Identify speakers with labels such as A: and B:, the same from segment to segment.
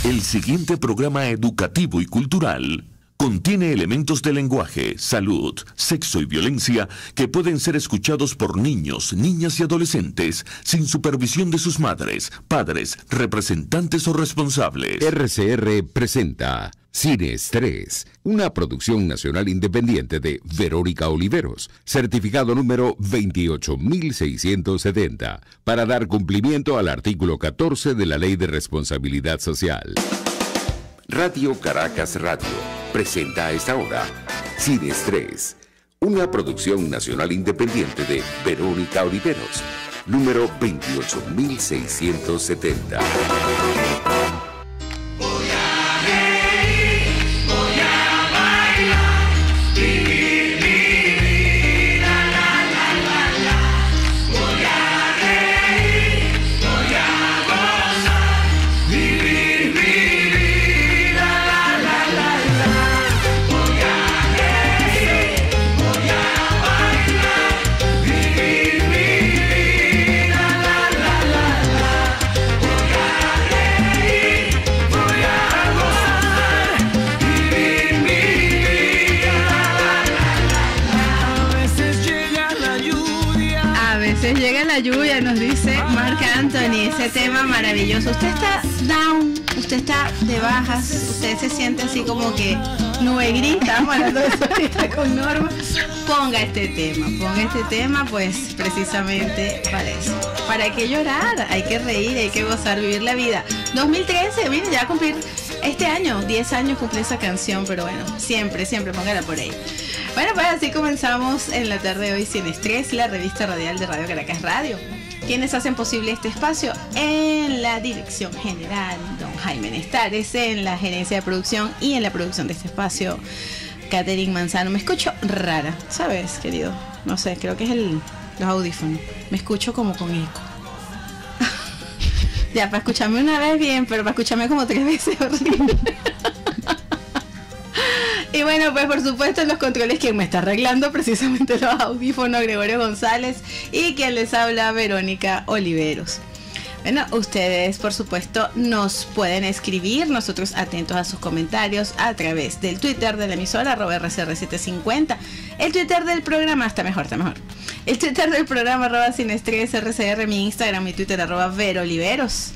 A: El siguiente programa educativo y cultural contiene elementos de lenguaje, salud, sexo y violencia que pueden ser escuchados por niños, niñas y adolescentes sin supervisión de sus madres, padres, representantes o responsables.
B: RCR presenta Sin Estrés, una producción nacional independiente de Verónica Oliveros, certificado número 28670, para dar cumplimiento al artículo 14 de la Ley de Responsabilidad Social. Radio Caracas Radio presenta a esta hora Sin Estrés, una producción nacional independiente de Verónica Oliveros, número 28670.
C: La lluvia, nos dice Marc Anthony, ese tema maravilloso. Usted está down, usted está de bajas, usted se siente así como que nube gris. Estábamos hablando de eso ahorita con Norma. Ponga este tema, pues precisamente para eso. ¿Para qué llorar? Hay que reír, hay que gozar, vivir la vida. 2013, miren, ya va a cumplir este año, 10 años cumple esa canción, pero bueno, siempre póngala por ahí. Bueno, pues así comenzamos en la tarde de hoy Sin Estrés, la revista radial de Radio Caracas Radio. Quienes hacen posible este espacio: en la dirección general, don Jaime Nestares; en la gerencia de producción y en la producción de este espacio, Catherine Manzano. Me escucho rara, ¿sabes, querido? No sé, creo que es los audífonos. Me escucho como con eco. Ya, para escucharme una vez bien, pero para escucharme como 3 veces horrible. Y bueno, pues por supuesto en los controles quien me está arreglando precisamente los audífonos, Gregorio González, y quien les habla, Verónica Oliveros. Bueno, ustedes por supuesto nos pueden escribir, nosotros atentos a sus comentarios a través del Twitter de la emisora @RCR750, el Twitter del programa, está mejor, el Twitter del programa @SinEstrésRCR, mi Instagram, mi Twitter @VeroOliveros.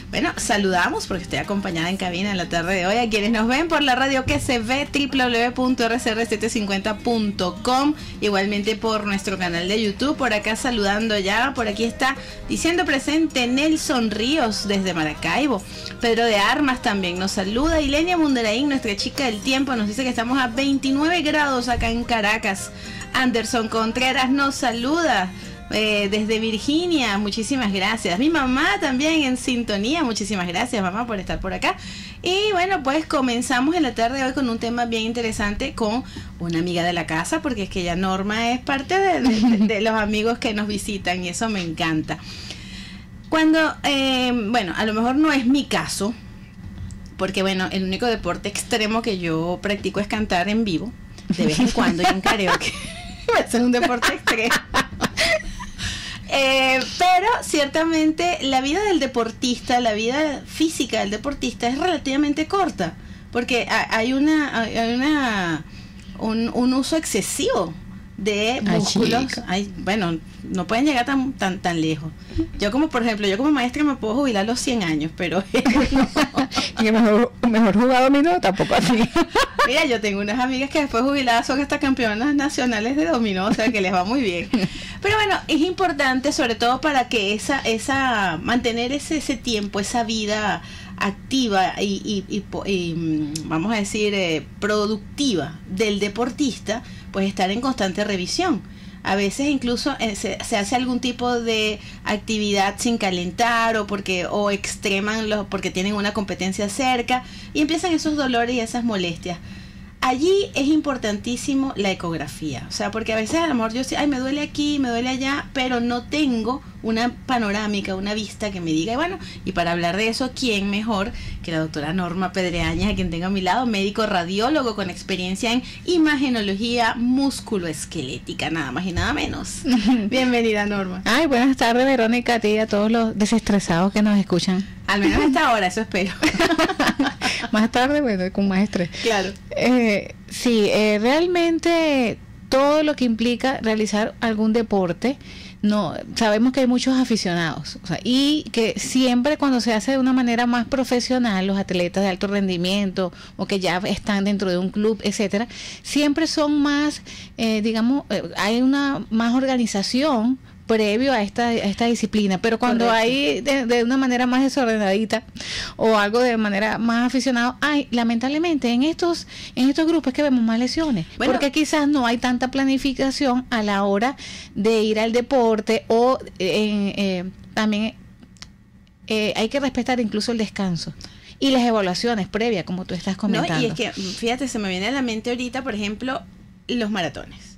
C: Bueno, saludamos porque estoy acompañada en cabina en la tarde de hoy a quienes nos ven por la radio que se ve, www.rcr750.com, igualmente por nuestro canal de YouTube. Por acá saludando ya, por aquí está diciendo presente Nelson Ríos desde Maracaibo. Pedro de Armas también nos saluda. Ilenia Munderaín, nuestra chica del tiempo, nos dice que estamos a 29 grados acá en Caracas. Anderson Contreras nos saluda desde Virginia, muchísimas gracias. Mi mamá también en sintonía, muchísimas gracias, mamá, por estar por acá. Y bueno, pues comenzamos en la tarde de hoy con un tema bien interesante con una amiga de la casa, porque es que ya Norma es parte de los amigos que nos visitan y eso me encanta. Cuando, bueno, a lo mejor no es mi caso, porque bueno, el único deporte extremo que yo practico es cantar en vivo, de vez en cuando, y en karaoke. Es un deporte extremo. Pero ciertamente la vida del deportista, la vida física del deportista es relativamente corta, porque hay un uso excesivo de músculos. Bueno, no pueden llegar tan lejos. Yo como maestra me puedo jubilar a los 100 años, pero no.
D: Y mejor jugado dominó tampoco así.
C: Mira, yo tengo unas amigas que después jubiladas son hasta campeonas nacionales de dominó, o sea que les va muy bien. Pero bueno, es importante sobre todo para que mantener ese tiempo, esa vida activa y vamos a decir productiva del deportista, pues estar en constante revisión. A veces incluso se hace algún tipo de actividad sin calentar o extreman porque tienen una competencia cerca y empiezan esos dolores y esas molestias. Allí es importantísimo la ecografía, o sea, porque a veces a lo mejor yo sí, me duele aquí, me duele allá, pero no tengo una panorámica, una vista que me diga, y bueno, y para hablar de eso, ¿quién mejor que la doctora Norma Pedreañas, a quien tengo a mi lado, médico radiólogo con experiencia en imagenología musculoesquelética, nada más y nada menos? Bienvenida, Norma.
D: Ay, buenas tardes, Verónica, a ti y a todos los desestresados que nos escuchan.
C: Al menos a esta hora, eso espero.
D: Más tarde, bueno, con más estrés.
C: Claro.
D: Sí, realmente todo lo que implica realizar algún deporte, no sabemos que hay muchos aficionados, o sea, y que siempre cuando se hace de una manera más profesional, los atletas de alto rendimiento o que ya están dentro de un club, etcétera, siempre son más, digamos, hay una más organización previo a esta disciplina, pero cuando correcto, hay de una manera más desordenadita o algo de manera más aficionado, hay lamentablemente en estos grupos que vemos más lesiones, bueno, porque quizás no hay tanta planificación a la hora de ir al deporte o también hay que respetar incluso el descanso y las evaluaciones previas, como tú estás comentando.
C: No, y es que, fíjate, se me viene a la mente ahorita, por ejemplo, los maratones.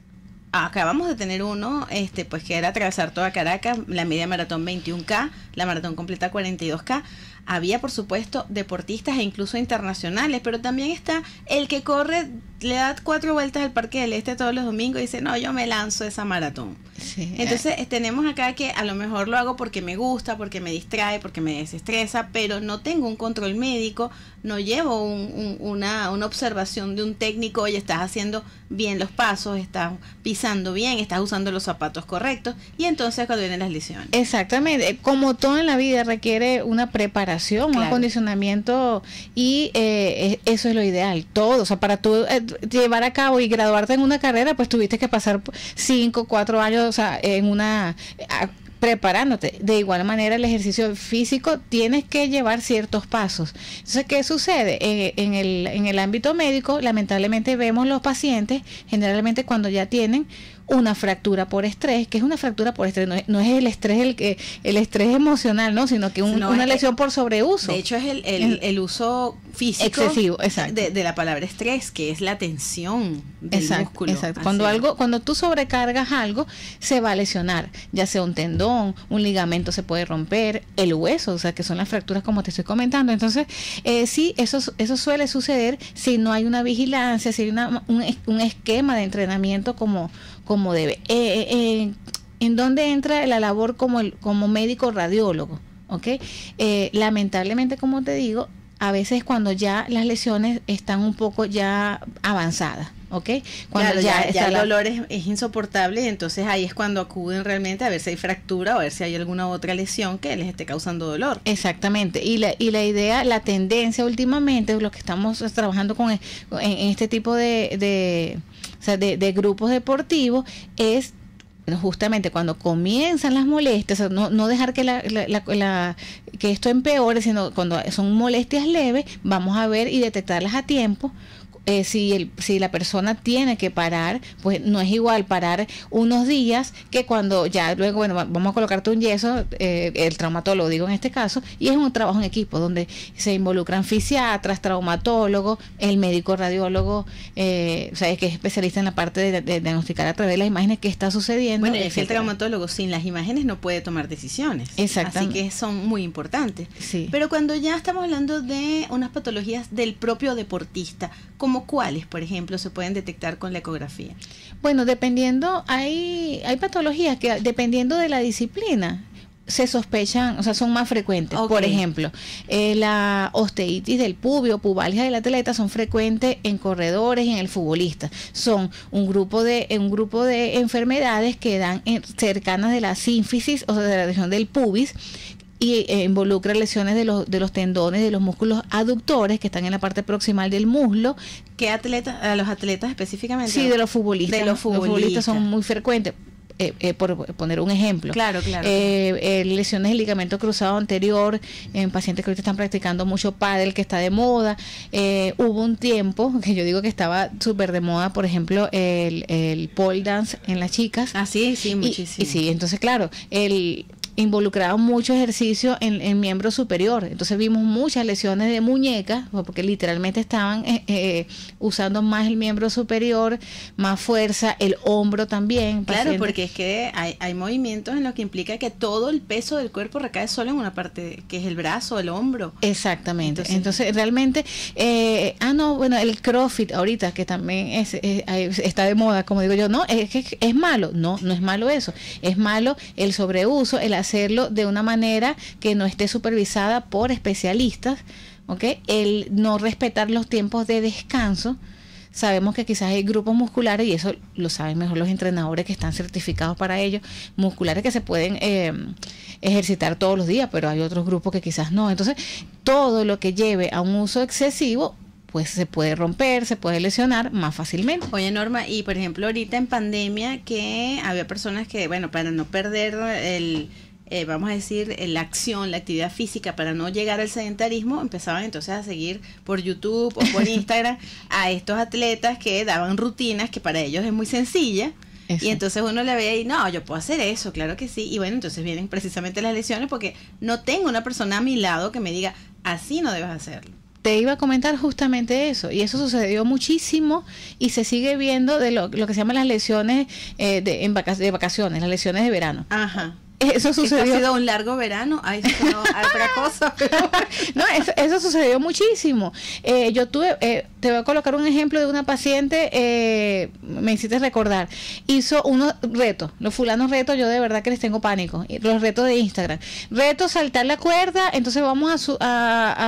C: Acabamos de tener uno, pues que era atravesar toda Caracas, la media maratón 21K, la maratón completa 42K. Había, por supuesto, deportistas e incluso internacionales, pero también está el que corre, le da 4 vueltas al Parque del Este todos los domingos y dice, no, yo me lanzo esa maratón. Sí. Entonces, tenemos acá que a lo mejor lo hago porque me gusta, porque me distrae, porque me desestresa, pero no tengo un control médico, no llevo una observación de un técnico, oye, estás haciendo bien los pasos, estás pisando bien, estás usando los zapatos correctos, y entonces cuando vienen las lesiones.
D: Exactamente, como todo en la vida requiere una preparación, claro, un acondicionamiento, y eso es lo ideal, todo, o sea, para tú llevar a cabo y graduarte en una carrera, pues tuviste que pasar 5, 4 años, o sea, en preparándote. De igual manera, el ejercicio físico tienes que llevar ciertos pasos. Entonces, ¿qué sucede? En el ámbito médico, lamentablemente vemos los pacientes generalmente cuando ya tienen una fractura por estrés, que es una fractura por estrés, no es el estrés el estrés emocional, no, sino que una lesión por sobreuso.
C: De hecho, es el uso físico
D: excesivo, exacto,
C: de la palabra estrés, que es la tensión del músculo.
D: Exacto. Cuando tú sobrecargas algo, se va a lesionar, ya sea un tendón, un ligamento se puede romper, el hueso, o sea, que son las fracturas como te estoy comentando. Entonces, sí, eso suele suceder si no hay una vigilancia, si hay un esquema de entrenamiento como debe. ¿En dónde entra la labor como médico radiólogo? ¿Okay? Lamentablemente, como te digo, a veces cuando ya las lesiones están un poco ya avanzadas, ¿ok? Cuando
C: claro, ya el dolor es insoportable, y entonces ahí es cuando acuden realmente a ver si hay fractura o a ver si hay alguna otra lesión que les esté causando dolor.
D: Exactamente, y la idea, la tendencia últimamente, lo que estamos trabajando en este tipo de grupos deportivos es justamente cuando comienzan las molestias, o sea, no dejar que esto empeore, sino cuando son molestias leves, vamos a ver y detectarlas a tiempo. Si la persona tiene que parar, pues no es igual parar unos días que cuando ya luego, bueno, vamos a colocarte un yeso, el traumatólogo, digo en este caso, y es un trabajo en equipo donde se involucran fisiatras, traumatólogos, el médico radiólogo, o sea, que es especialista en la parte de diagnosticar a través de las imágenes qué está sucediendo.
C: Bueno, es que el traumatólogo sin las imágenes no puede tomar decisiones.
D: Exactamente.
C: Así que son muy importantes.
D: Sí.
C: Pero cuando ya estamos hablando de unas patologías del propio deportista, ¿como cuáles, por ejemplo, se pueden detectar con la ecografía?
D: Bueno, dependiendo, hay patologías que dependiendo de la disciplina se sospechan, o sea, son más frecuentes. Okay. Por ejemplo, la osteitis del pubio, pubalgia del atleta son frecuentes en corredores y en el futbolista. Son un grupo de enfermedades que dan cercanas de la sínfisis, o sea, de la región del pubis, y involucra lesiones de los tendones, de los músculos aductores que están en la parte proximal del muslo.
C: ¿Qué atletas? ¿A los atletas específicamente?
D: Sí, de los futbolistas. Los futbolistas son muy frecuentes. Por poner un ejemplo.
C: Claro.
D: Lesiones del ligamento cruzado anterior en pacientes que ahorita están practicando mucho pádel, que está de moda. Hubo un tiempo que yo digo que estaba súper de moda, por ejemplo, el pole dance en las chicas.
C: Ah, sí, muchísimo.
D: Y sí, entonces claro, involucraba mucho ejercicio en miembro superior. Entonces vimos muchas lesiones de muñecas, porque literalmente estaban usando más el miembro superior, más fuerza, el hombro también.
C: Claro, porque es que hay movimientos en los que implica que todo el peso del cuerpo recae solo en una parte, que es el brazo, el hombro.
D: Exactamente. Entonces realmente, el CrossFit ahorita, que también está de moda, como digo yo, no, es que es malo. No es malo eso. Es malo el sobreuso, el hacerlo de una manera que no esté supervisada por especialistas, ¿ok? El no respetar los tiempos de descanso. Sabemos que quizás hay grupos musculares, y eso lo saben mejor los entrenadores que están certificados para ello, musculares que se pueden ejercitar todos los días, pero hay otros grupos que quizás no. Entonces, todo lo que lleve a un uso excesivo, pues se puede romper, se puede lesionar más fácilmente.
C: Oye, Norma, y por ejemplo, ahorita en pandemia, que había personas que, bueno, para no perder vamos a decir, la acción, la actividad física, para no llegar al sedentarismo, empezaban entonces a seguir por YouTube o por Instagram a estos atletas que daban rutinas que para ellos es muy sencilla. Eso. Y entonces uno le ve y no, yo puedo hacer eso, claro que sí. Y bueno, entonces vienen precisamente las lesiones porque no tengo una persona a mi lado que me diga, así no debes hacerlo.
D: Te iba a comentar justamente eso, y eso sucedió muchísimo y se sigue viendo de lo que se llaman las lesiones de vacaciones, las lesiones de verano.
C: Ajá.
D: Eso sucedió.
C: Ha sido un largo verano. Ay, eso no, otra cosa. Pero...
D: No, eso sucedió muchísimo. Yo tuve, te voy a colocar un ejemplo de una paciente, me hiciste recordar, hizo unos retos, los fulanos retos, yo de verdad que les tengo pánico, los retos de Instagram. Reto saltar la cuerda, entonces vamos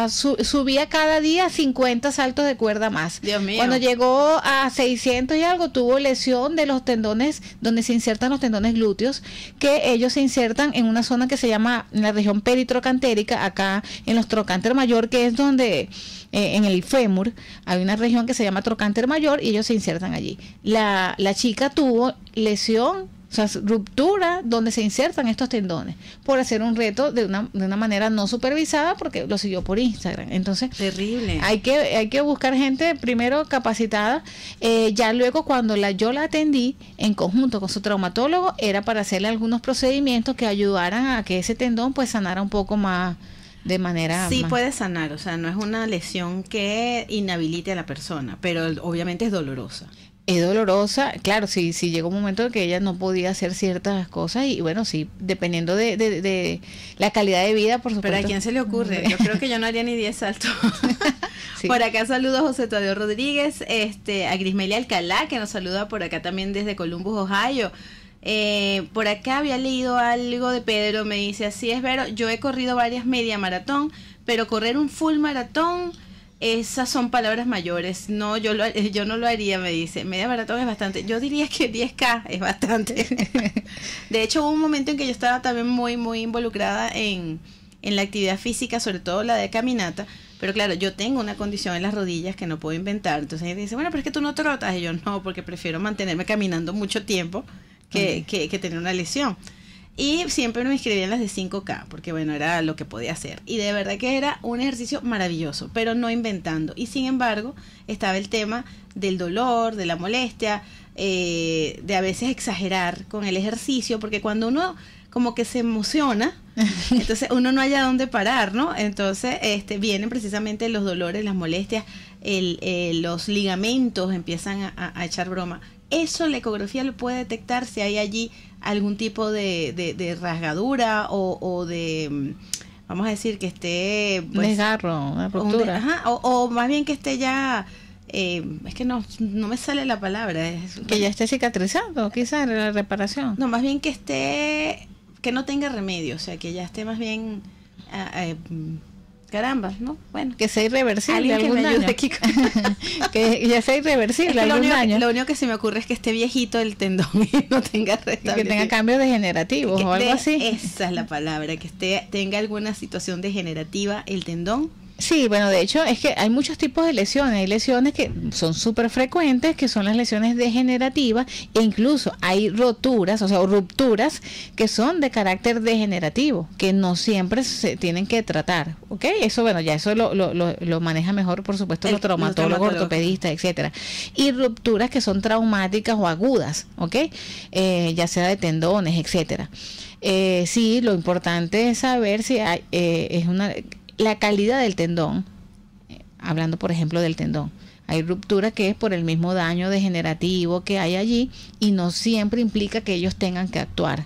D: subir a cada día 50 saltos de cuerda más.
C: Dios mío.
D: Cuando llegó a 600 y algo, tuvo lesión de los tendones, donde se insertan los tendones glúteos, que ellos se insertan en una zona que se llama la región peritrocantérica, acá en los trocánter mayor, que es donde en el fémur hay una región que se llama trocánter mayor y ellos se insertan allí. La chica tuvo lesión, o sea, ruptura donde se insertan estos tendones por hacer un reto de una manera no supervisada, porque lo siguió por Instagram. Entonces,
C: terrible.
D: Hay que buscar gente primero capacitada. Ya luego cuando yo la atendí en conjunto con su traumatólogo, era para hacerle algunos procedimientos que ayudaran a que ese tendón pues sanara un poco más de manera...
C: Sí,
D: más...
C: puede sanar, o sea, no es una lesión que inhabilite a la persona, pero obviamente es dolorosa.
D: Es dolorosa, claro, sí llegó un momento en que ella no podía hacer ciertas cosas y bueno, sí, dependiendo de la calidad de vida, por supuesto.
C: Pero ¿a quién se le ocurre? Yo creo que yo no haría ni 10 saltos. Sí. Por acá saludo a José Tadeo Rodríguez, a Grismelia Alcalá, que nos saluda por acá también desde Columbus, Ohio. Por acá había leído algo de Pedro, me dice, así es, Vero, yo he corrido varias media maratón, pero correr un full maratón... Esas son palabras mayores. No, yo no lo haría, me dice. Media maratón es bastante. Yo diría que 10K es bastante. De hecho, hubo un momento en que yo estaba también muy, muy involucrada en la actividad física, sobre todo la de caminata. Pero claro, yo tengo una condición en las rodillas que no puedo inventar. Entonces ella dice, bueno, pero es que tú no trotas. Y yo no, porque prefiero mantenerme caminando mucho tiempo que tener una lesión. Y siempre me inscribía en las de 5K, porque bueno, era lo que podía hacer. Y de verdad que era un ejercicio maravilloso, pero no inventando. Y sin embargo, estaba el tema del dolor, de la molestia, de a veces exagerar con el ejercicio, porque cuando uno como que se emociona, entonces uno no haya dónde parar, ¿no? Entonces vienen precisamente los dolores, las molestias, los ligamentos empiezan a echar broma. Eso la ecografía lo puede detectar si hay allí algún tipo de rasgadura o de, vamos a decir, que esté...
D: Pues, desgarro, una ruptura.
C: O más bien que esté ya... es que no me sale la palabra.
D: Que ya esté cicatrizando, quizás, la reparación.
C: No, más bien que esté... que no tenga remedio, o sea, que ya esté más bien... caramba, ¿no? Bueno,
D: que sea irreversible
C: algún daño.
D: Aquí. Que ya sea irreversible algún daño.
C: Lo único que se me ocurre es que esté viejito el tendón y no tenga
D: que tenga cambios degenerativos o algo así.
C: Esa es la palabra, que tenga alguna situación degenerativa el tendón.
D: Sí, bueno, de hecho es que hay muchos tipos de lesiones. Hay lesiones que son súper frecuentes, que son las lesiones degenerativas, e incluso hay roturas, o sea, rupturas que son de carácter degenerativo, que no siempre se tienen que tratar, ¿ok? Eso, bueno, ya eso lo maneja mejor, por supuesto, los traumatólogos, ortopedistas, etcétera. Y rupturas que son traumáticas o agudas, ¿ok? Ya sea de tendones, etcétera. Sí, lo importante es saber si hay, la calidad del tendón, hablando por ejemplo del tendón. Hay ruptura que es por el mismo daño degenerativo que hay allí y no siempre implica que ellos tengan que actuar.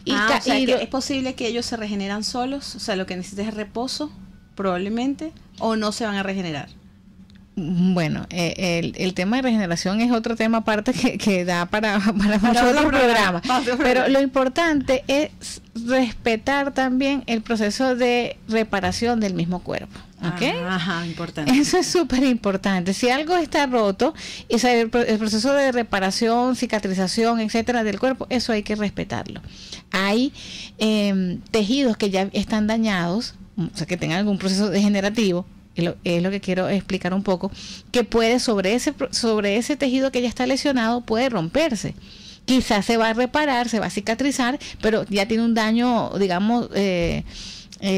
C: O sea, que es posible que ellos se regeneran solos, o sea, lo que necesitas es reposo, probablemente, o no se van a regenerar.
D: Bueno, el tema de regeneración es otro tema aparte que da para muchos otros programas. Pero lo importante es respetar también el proceso de reparación del mismo cuerpo. ¿Okay?
C: Ajá, importante.
D: Eso es súper importante. Si algo está roto, el proceso de reparación, cicatrización, etcétera, del cuerpo, eso hay que respetarlo. Hay tejidos que ya están dañados, o sea, que tengan algún proceso degenerativo, es lo que quiero explicar un poco, que puede sobre ese tejido que ya está lesionado, puede romperse. Quizás se va a reparar, se va a cicatrizar, pero ya tiene un daño, digamos,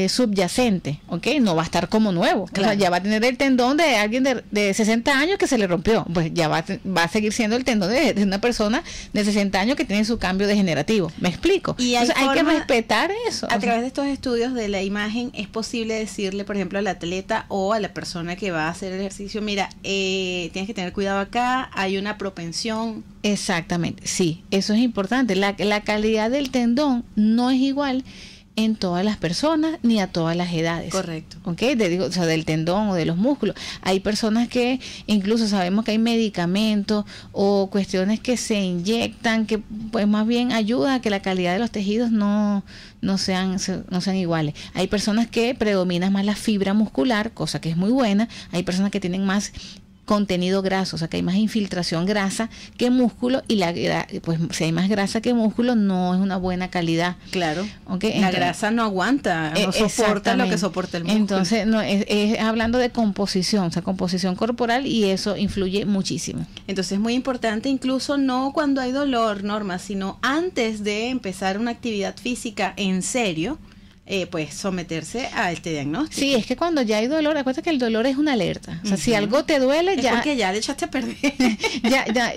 D: subyacente, ¿ok? No va a estar como nuevo. Claro. O sea, ya va a tener el tendón de alguien de 60 años que se le rompió. Pues ya va a seguir siendo el tendón de una persona de 60 años que tiene su cambio degenerativo. ¿Me explico?
C: Y hay
D: que respetar eso.
C: A través de estos estudios de la imagen es posible decirle, por ejemplo, al atleta o a la persona que va a hacer el ejercicio, mira, tienes que tener cuidado acá, hay una propensión.
D: Exactamente, sí, eso es importante. La calidad del tendón no es igual en todas las personas ni a todas las edades.
C: Correcto.
D: ¿Okay? O sea, del tendón o de los músculos. Hay personas que incluso sabemos que hay medicamentos o cuestiones que se inyectan que pues más bien ayudan a que la calidad de los tejidos no sean iguales. Hay personas que predominan más la fibra muscular, cosa que es muy buena. Hay personas que tienen más contenido graso, o sea que hay más infiltración grasa que músculo, y pues si hay más grasa que músculo no es una buena calidad.
C: Claro.
D: ¿Okay?
C: La grasa no aguanta, no soporta lo que soporta el músculo.
D: Entonces es hablando de composición, o sea, composición corporal, y eso influye muchísimo.
C: Entonces es muy importante, incluso no cuando hay dolor, Norma, sino antes de empezar una actividad física en serio, pues someterse a este diagnóstico.
D: Sí, es que cuando ya hay dolor, acuérdate que el dolor es una alerta. O sea, si algo te duele,
C: es porque ya le echaste a perder.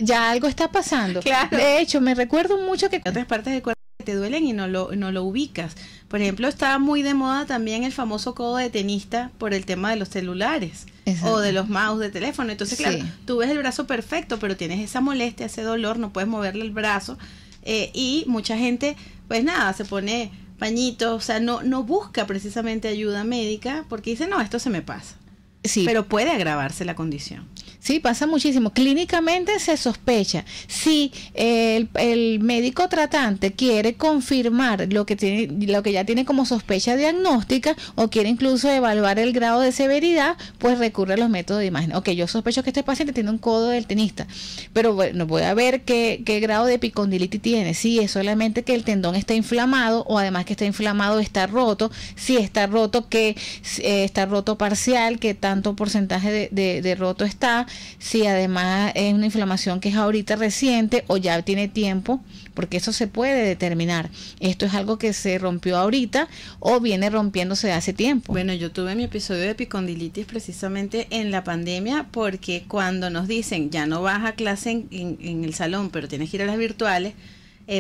D: ya algo está pasando.
C: Claro.
D: De hecho, me recuerdo mucho que
C: otras partes del cuerpo te duelen y no lo ubicas. Por ejemplo, estaba muy de moda también el famoso codo de tenista por el tema de los celulares. Exacto. O de los mouse de teléfono. Entonces, claro, tú ves el brazo perfecto, pero tienes esa molestia, ese dolor, no puedes moverle el brazo. Y mucha gente, pues nada, se pone pañitos, o sea, no busca precisamente ayuda médica porque dice, no, esto se me pasa.
D: Sí.
C: Pero puede agravarse la condición.
D: Sí, pasa muchísimo. Clínicamente se sospecha. Si el médico tratante quiere confirmar lo que ya tiene como sospecha diagnóstica, o quiere incluso evaluar el grado de severidad, pues recurre a los métodos de imagen. Ok, yo sospecho que este paciente tiene un codo del tenista, pero bueno, voy a ver qué grado de epicondilitis tiene. Si es solamente que el tendón está inflamado, o además que está inflamado, está roto. Si está roto, que está roto parcial, que tanto porcentaje de roto está. Si además es una inflamación que es ahorita reciente o ya tiene tiempo, porque eso se puede determinar. Esto es algo que se rompió ahorita o viene rompiéndose hace tiempo.
C: Bueno, yo tuve mi episodio de epicondilitis precisamente en la pandemia, porque cuando nos dicen ya no vas a clase en el salón, pero tienes que ir a las virtuales,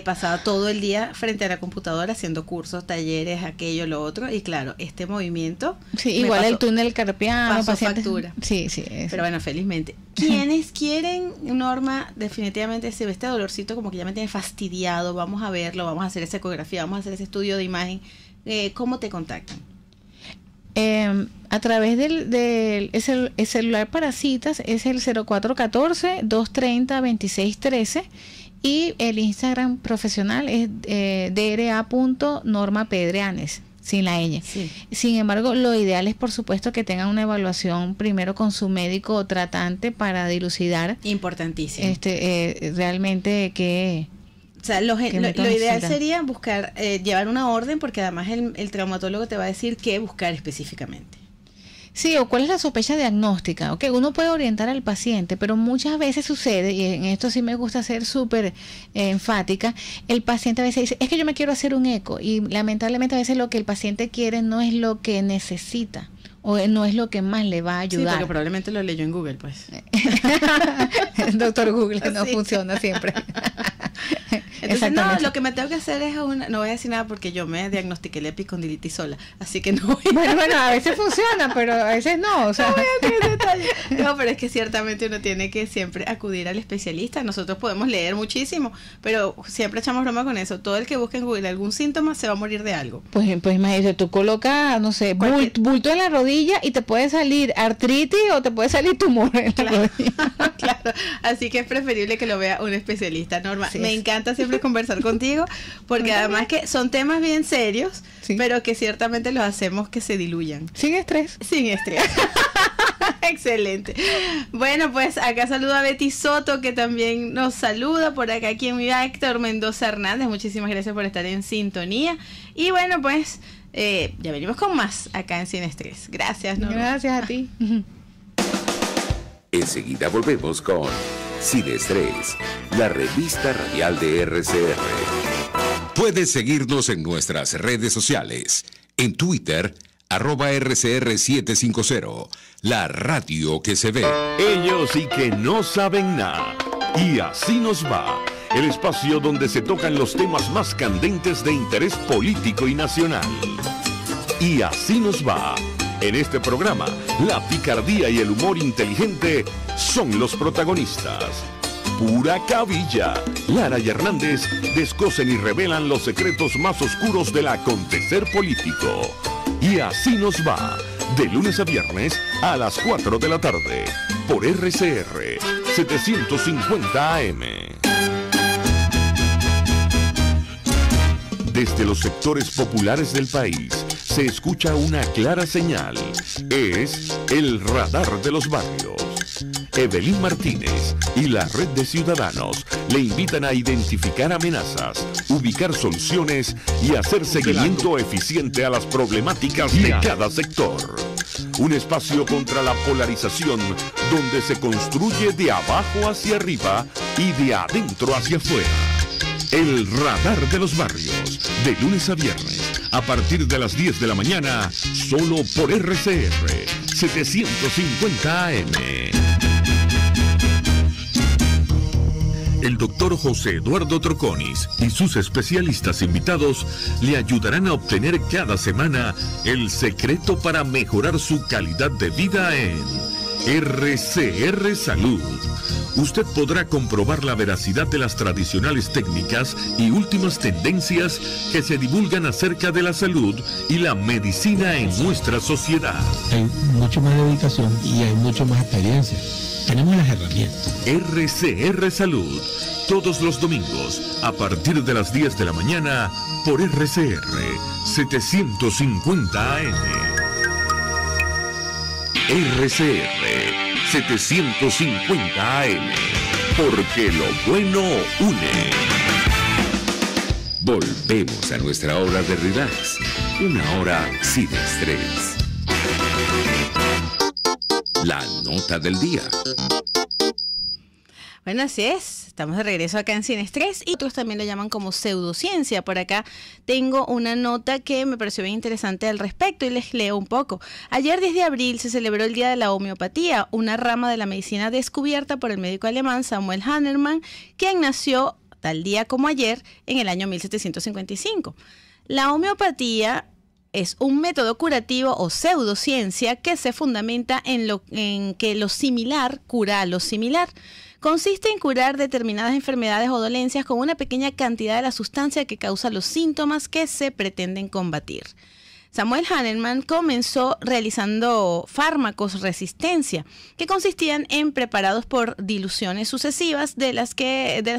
C: pasaba todo el día frente a la computadora haciendo cursos, talleres, aquello, lo otro, y claro, este movimiento...
D: Sí, igual el túnel carpiano,
C: pacientes, factura.
D: Sí, eso.
C: Pero bueno, felizmente. Quienes quieren, Norma, definitivamente si este dolorcito como que ya me tiene fastidiado, vamos a verlo, vamos a hacer esa ecografía, vamos a hacer ese estudio de imagen, ¿cómo te contactan?
D: A través del celular para citas es el 0414-230-2613, y el Instagram profesional es dra.normapedreanes, sin la ñ.
C: Sí.
D: Sin embargo, lo ideal es, por supuesto, que tengan una evaluación primero con su médico o tratante para dilucidar.
C: Importantísimo.
D: Realmente que...
C: O sea, lo ideal sería buscar, llevar una orden, porque además el traumatólogo te va a decir qué buscar específicamente.
D: Sí, o cuál es la sospecha diagnóstica. Okay, uno puede orientar al paciente, pero muchas veces sucede, y en esto sí me gusta ser súper enfática, el paciente a veces dice, es que yo me quiero hacer un eco, y lamentablemente a veces lo que el paciente quiere no es lo que necesita, o no es lo que más le va a ayudar.
C: Sí, porque probablemente lo leyó en Google, pues.
D: El doctor Google no funciona siempre.
C: Entonces, no, lo que me tengo que hacer es no voy a decir nada porque yo me diagnostiqué la epicondilitis sola, así que no voy a...
D: Bueno, a veces funciona, pero a veces no, o sea.
C: No voy a tener detalles. No, pero es que ciertamente uno tiene que siempre acudir al especialista. Nosotros podemos leer muchísimo, pero siempre echamos broma con eso. Todo el que busque en Google algún síntoma se va a morir de algo.
D: Pues imagínate, tú colocas, no sé, bulto en la rodilla y te puede salir artritis o te puede salir tumor en la rodilla.
C: Claro, así que es preferible que lo vea un especialista. Norma, me encanta siempre conversar contigo, porque además que son temas bien serios, pero que ciertamente los hacemos que se diluyan.
D: Sin estrés.
C: Sin estrés. Excelente. Bueno, pues acá saludo a Betty Soto, que también nos saluda. Por acá quien me va, Héctor Mendoza Hernández. Muchísimas gracias por estar en sintonía. Y bueno, pues ya venimos con más acá en Sin Estrés. Gracias, Norma.
D: Gracias a ti.
B: Enseguida volvemos con Sin Estrés, la revista radial de RCR. Puedes seguirnos en nuestras redes sociales. En Twitter, @RCR750, la radio que se ve.
A: Ellos y que no saben nada. Y así nos va. El espacio donde se tocan los temas más candentes de interés político y nacional. Y así nos va. En este programa, la picardía y el humor inteligente son los protagonistas. Pura cabilla. Lara y Hernández descosen y revelan los secretos más oscuros del acontecer político. Y así nos va, de lunes a viernes a las 4 de la tarde, por RCR 750 AM. Desde los sectores populares del país se escucha una clara señal. Es el radar de los barrios. Evelyn Martínez y la Red de Ciudadanos le invitan a identificar amenazas, ubicar soluciones y hacer seguimiento eficiente a las problemáticas de cada sector. Un espacio contra la polarización donde se construye de abajo hacia arriba y de adentro hacia afuera. El radar de los barrios, de lunes a viernes, a partir de las 10 de la mañana, solo por RCR 750 AM. El doctor José Eduardo Troconis y sus especialistas invitados le ayudarán a obtener cada semana el secreto para mejorar su calidad de vida en RCR Salud. Usted podrá comprobar la veracidad de las tradicionales técnicas y últimas tendencias que se divulgan acerca de la salud y la medicina en nuestra sociedad.
E: Hay mucho más dedicación y hay mucho más experiencia. Tenemos las herramientas.
A: RCR Salud, todos los domingos, a partir de las 10 de la mañana, por RCR 750 AM. RCR 750 AM, porque lo bueno une.
B: Volvemos a nuestra hora de relax, una hora sin estrés. La nota del día.
C: Bueno, así es. Estamos de regreso acá en Sin Estrés y otros también lo llaman como pseudociencia. Por acá tengo una nota que me pareció bien interesante al respecto y les leo un poco. Ayer, 10 de abril, se celebró el Día de la Homeopatía, una rama de la medicina descubierta por el médico alemán Samuel Hahnemann, quien nació tal día como ayer en el año 1755. La homeopatía es un método curativo o pseudociencia que se fundamenta en que lo similar cura a lo similar. Consiste en curar determinadas enfermedades o dolencias con una pequeña cantidad de la sustancia que causa los síntomas que se pretenden combatir. Samuel Hahnemann comenzó realizando fármacos resistencia, que consistían en preparados por diluciones sucesivas de las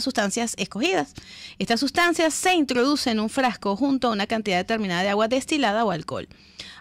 C: sustancias escogidas. Estas sustancias se introducen en un frasco junto a una cantidad determinada de agua destilada o alcohol.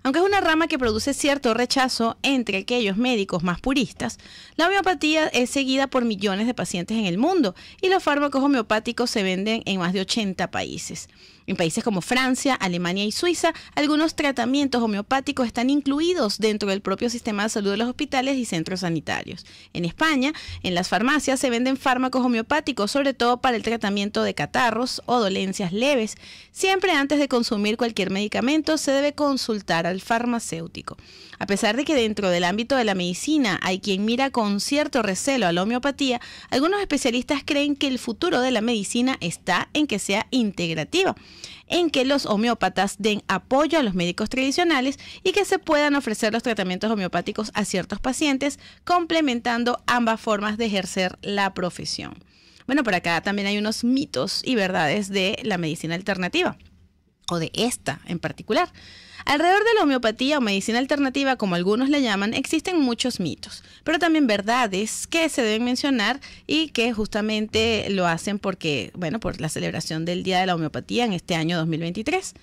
C: Aunque es una rama que produce cierto rechazo entre aquellos médicos más puristas, la homeopatía es seguida por millones de pacientes en el mundo y los fármacos homeopáticos se venden en más de 80 países. En países como Francia, Alemania y Suiza, algunos tratamientos homeopáticos están incluidos dentro del propio sistema de salud de los hospitales y centros sanitarios. En España, en las farmacias se venden fármacos homeopáticos, sobre todo para el tratamiento de catarros o dolencias leves. Siempre antes de consumir cualquier medicamento se debe consultar al al farmacéutico. A pesar de que dentro del ámbito de la medicina hay quien mira con cierto recelo a la homeopatía, algunos especialistas creen que el futuro de la medicina está en que sea integrativa, en que los homeópatas den apoyo a los médicos tradicionales y que se puedan ofrecer los tratamientos homeopáticos a ciertos pacientes, complementando ambas formas de ejercer la profesión. Bueno, por acá también hay unos mitos y verdades de la medicina alternativa, o de esta en particular. Alrededor de la homeopatía o medicina alternativa, como algunos le llaman, existen muchos mitos, pero también verdades que se deben mencionar y que justamente lo hacen porque, bueno, por la celebración del Día de la Homeopatía en este año 2023.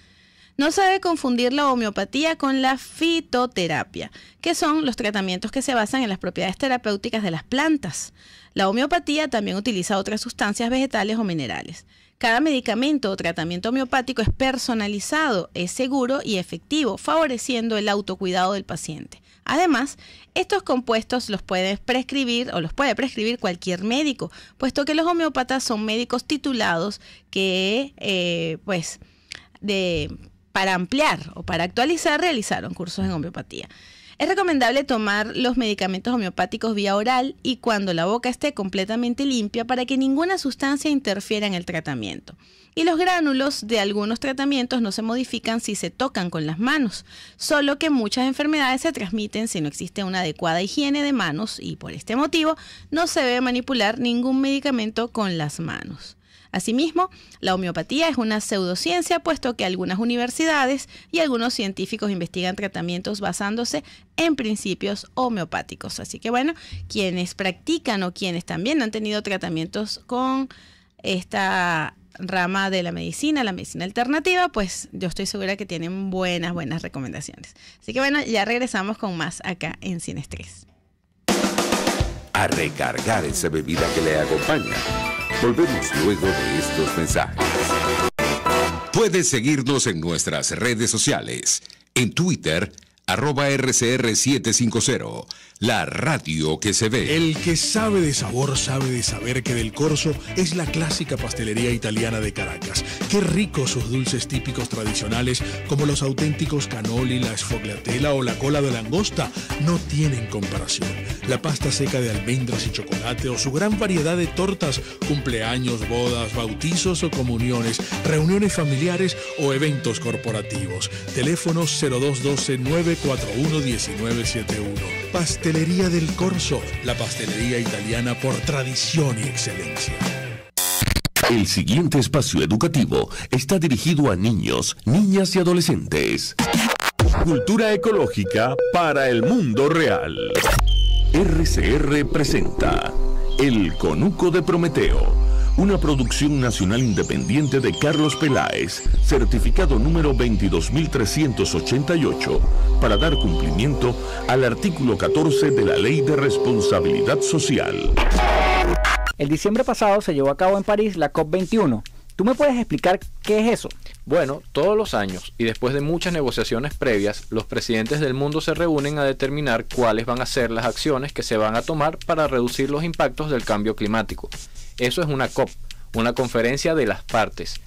C: No se debe confundir la homeopatía con la fitoterapia, que son los tratamientos que se basan en las propiedades terapéuticas de las plantas. La homeopatía también utiliza otras sustancias vegetales o minerales. Cada medicamento o tratamiento homeopático es personalizado, es seguro y efectivo, favoreciendo el autocuidado del paciente. Además, estos compuestos los puede prescribir cualquier médico, puesto que los homeópatas son médicos titulados que, para ampliar o para actualizar, realizaron cursos en homeopatía. Es recomendable tomar los medicamentos homeopáticos vía oral y cuando la boca esté completamente limpia para que ninguna sustancia interfiera en el tratamiento. Y los gránulos de algunos tratamientos no se modifican si se tocan con las manos, solo que muchas enfermedades se transmiten si no existe una adecuada higiene de manos y por este motivo no se debe manipular ningún medicamento con las manos. Asimismo, la homeopatía es una pseudociencia, puesto que algunas universidades y algunos científicos investigan tratamientos basándose en principios homeopáticos. Así que bueno, quienes practican o quienes también han tenido tratamientos con esta rama de la medicina alternativa, pues yo estoy segura que tienen buenas recomendaciones. Así que bueno, ya regresamos con más acá en Sin Estrés.
B: A recargar esa bebida que le acompaña. Volvemos luego de estos mensajes. Puedes seguirnos en nuestras redes sociales. En Twitter, @RCR750, la radio que se ve.
F: El que sabe de sabor sabe de saber que Del Corso es la clásica pastelería italiana de Caracas. Qué ricos sus dulces típicos tradicionales, como los auténticos cannoli, la sfogliatella o la cola de langosta, no tienen comparación. La pasta seca de almendras y chocolate o su gran variedad de tortas, cumpleaños, bodas, bautizos o comuniones, reuniones familiares o eventos corporativos. Teléfonos 0212-941-1971. Pastelería Del Corso, la pastelería italiana por tradición y excelencia.
A: El siguiente espacio educativo está dirigido a niños, niñas y adolescentes. Cultura ecológica para el mundo real. RCR presenta El Conuco de Prometeo, una producción nacional independiente de Carlos Peláez, certificado número 22388, para dar cumplimiento al artículo 14 de la Ley de Responsabilidad Social.
G: El diciembre pasado se llevó a cabo en París la COP21. ¿Tú me puedes explicar qué es eso?
H: Bueno, todos los años y después de muchas negociaciones previas, los presidentes del mundo se reúnen a determinar cuáles van a ser las acciones que se van a tomar para reducir los impactos del cambio climático. Eso es una COP, una conferencia de las partes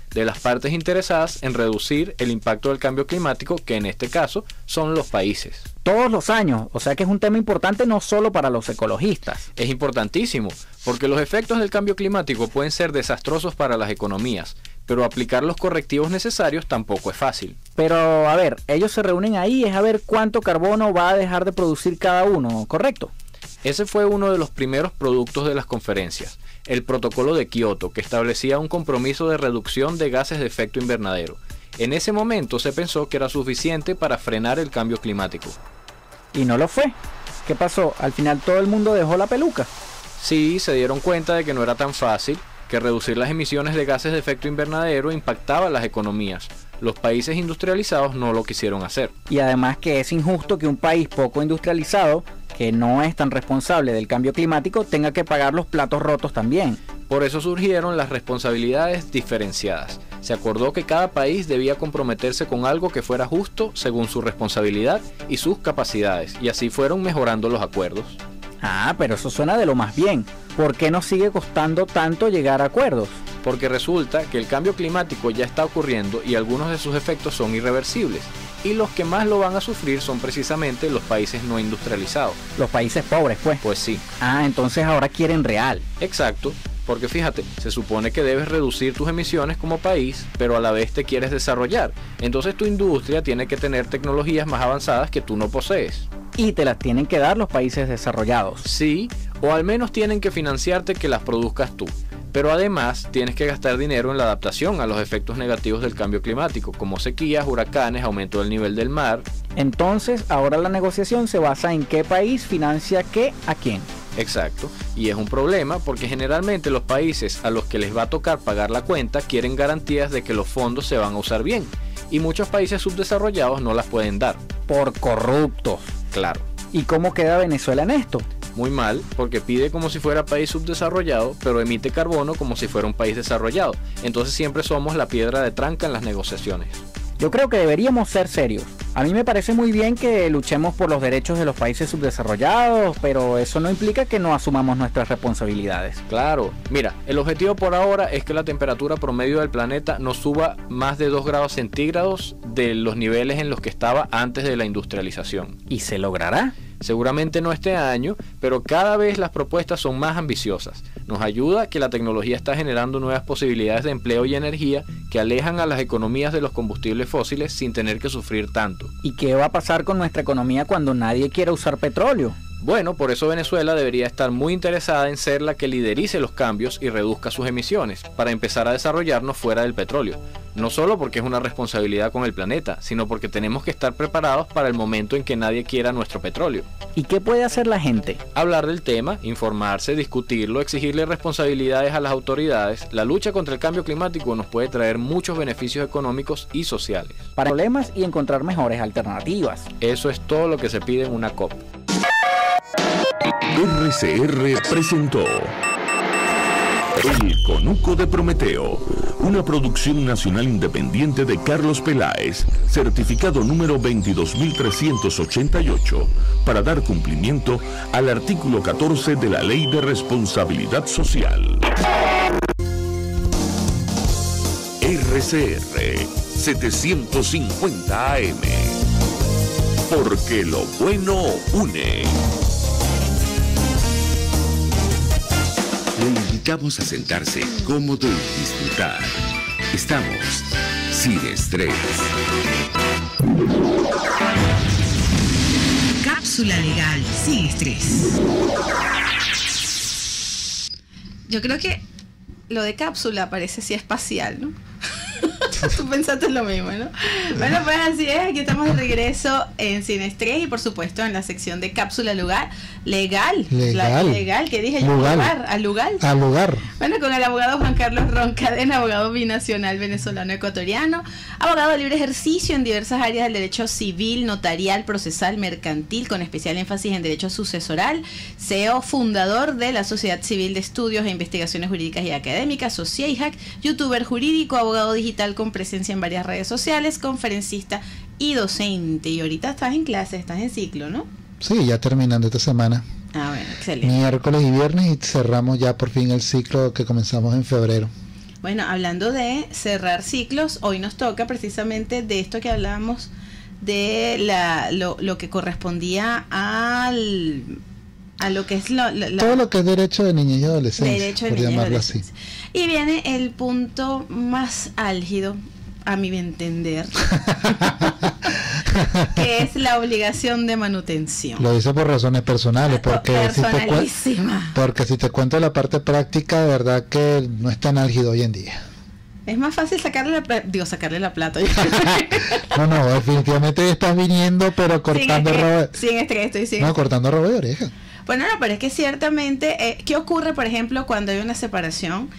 H: interesadas en reducir el impacto del cambio climático, que en este caso son los países.
G: Todos los años, o sea que es un tema importante no solo para los ecologistas.
H: Es importantísimo, porque los efectos del cambio climático pueden ser desastrosos para las economías, pero aplicar los correctivos necesarios tampoco es fácil.
G: Pero a ver, ellos se reúnen ahí es a ver cuánto carbono va a dejar de producir cada uno, ¿correcto?
H: Ese fue uno de los primeros productos de las conferencias, el Protocolo de Kioto, que establecía un compromiso de reducción de gases de efecto invernadero. En ese momento se pensó que era suficiente para frenar el cambio climático.
G: ¿Y no lo fue? ¿Qué pasó? ¿Al final todo el mundo dejó la peluca?
H: Sí, se dieron cuenta de que no era tan fácil, que reducir las emisiones de gases de efecto invernadero impactaba las economías. Los países industrializados no lo quisieron hacer.
G: Y además que es injusto que un país poco industrializado, que no es tan responsable del cambio climático, tenga que pagar los platos rotos también.
H: Por eso surgieron las responsabilidades diferenciadas. Se acordó que cada país debía comprometerse con algo que fuera justo según su responsabilidad y sus capacidades, y así fueron mejorando los acuerdos.
G: Ah, pero eso suena de lo más bien. ¿Por qué nos sigue costando tanto llegar a acuerdos?
H: Porque resulta que el cambio climático ya está ocurriendo y algunos de sus efectos son irreversibles. y los que más lo van a sufrir son precisamente los países no industrializados.
G: Los países pobres, pues.
H: Pues sí.
G: Ah, entonces ahora quieren real.
H: Exacto. Porque fíjate, se supone que debes reducir tus emisiones como país, pero a la vez te quieres desarrollar. Entonces tu industria tiene que tener tecnologías más avanzadas que tú no posees.
G: Y te las tienen que dar los países desarrollados.
H: Sí, o al menos tienen que financiarte que las produzcas tú. Pero además tienes que gastar dinero en la adaptación a los efectos negativos del cambio climático, como sequías, huracanes, aumento del nivel del mar.
G: Entonces, ahora la negociación se basa en qué país financia qué a quién.
H: Exacto, y es un problema porque generalmente los países a los que les va a tocar pagar la cuenta quieren garantías de que los fondos se van a usar bien, y muchos países subdesarrollados no las pueden dar.
G: Por corruptos.
H: Claro.
G: ¿Y cómo queda Venezuela en esto?
H: Muy mal, porque pide como si fuera país subdesarrollado, pero emite carbono como si fuera un país desarrollado. Entonces siempre somos la piedra de tranca en las negociaciones.
G: Yo creo que deberíamos ser serios. A mí me parece muy bien que luchemos por los derechos de los países subdesarrollados, pero eso no implica que no asumamos nuestras responsabilidades.
H: Claro, mira, el objetivo por ahora es que la temperatura promedio del planeta no suba más de 2 grados centígrados de los niveles en los que estaba antes de la industrialización.
G: ¿Y se logrará?
H: Seguramente no este año, pero cada vez las propuestas son más ambiciosas. Nos ayuda que la tecnología está generando nuevas posibilidades de empleo y energía que alejan a las economías de los combustibles fósiles sin tener que sufrir tanto.
G: ¿Y qué va a pasar con nuestra economía cuando nadie quiera usar petróleo?
H: Bueno, por eso Venezuela debería estar muy interesada en ser la que liderice los cambios y reduzca sus emisiones, para empezar a desarrollarnos fuera del petróleo. No solo porque es una responsabilidad con el planeta, sino porque tenemos que estar preparados para el momento en que nadie quiera nuestro petróleo.
G: ¿Y qué puede hacer la gente?
H: Hablar del tema, informarse, discutirlo, exigirle responsabilidades a las autoridades. La lucha contra el cambio climático nos puede traer muchos beneficios económicos y sociales.
G: Para problemas y encontrar mejores alternativas.
H: Eso es todo lo que se pide en una COP.
A: RCR presentó El Conuco de Prometeo, una producción nacional independiente de Carlos Peláez, certificado número 22.388, para dar cumplimiento al artículo 14 de la Ley de Responsabilidad Social. RCR 750 AM, porque lo bueno une.
B: Lo invitamos a sentarse cómodo y disfrutar. Estamos sin estrés.
I: Cápsula legal sin estrés.
C: Yo creo que lo de cápsula parece así espacial, ¿no? Tú pensaste lo mismo, ¿no? Bueno, pues así es, aquí estamos de regreso en Sin Estrés y por supuesto en la sección de cápsula legal. Legal, ¿qué dije yo? Al lugar. Bueno, con el abogado Juan Carlos Roncadena, abogado binacional venezolano ecuatoriano, abogado de libre ejercicio en diversas áreas del derecho civil, notarial, procesal, mercantil, con especial énfasis en derecho sucesoral, CEO, fundador de la Sociedad Civil de Estudios e Investigaciones Jurídicas y Académicas, SOCIEIJAC, youtuber jurídico, abogado digital con presencia en varias redes sociales, conferencista y docente. Y ahorita estás en clase, estás en ciclo, ¿no?
J: Sí, ya terminando esta semana.
C: Ah, bueno, excelente.
J: Miércoles y viernes y cerramos ya por fin el ciclo que comenzamos en febrero.
C: Bueno, hablando de cerrar ciclos, hoy nos toca precisamente de esto que hablábamos de lo que correspondía a lo que es
J: todo lo que es derecho de niñez y adolescencia, por llamarlo así.
C: Y viene el punto más álgido, a mi entender, que es la obligación de manutención.
J: Lo hice por razones personales, porque si te cuento la parte práctica, de verdad que no es tan álgido hoy en día.
C: Es más fácil sacarle la plata.
J: No, definitivamente estás viniendo, pero cortando robo.
C: Sin estrés, estoy sin.
J: No, cortando robo de oreja.
C: Bueno, no, pero es que ciertamente, ¿qué ocurre, por ejemplo, cuando hay una separación?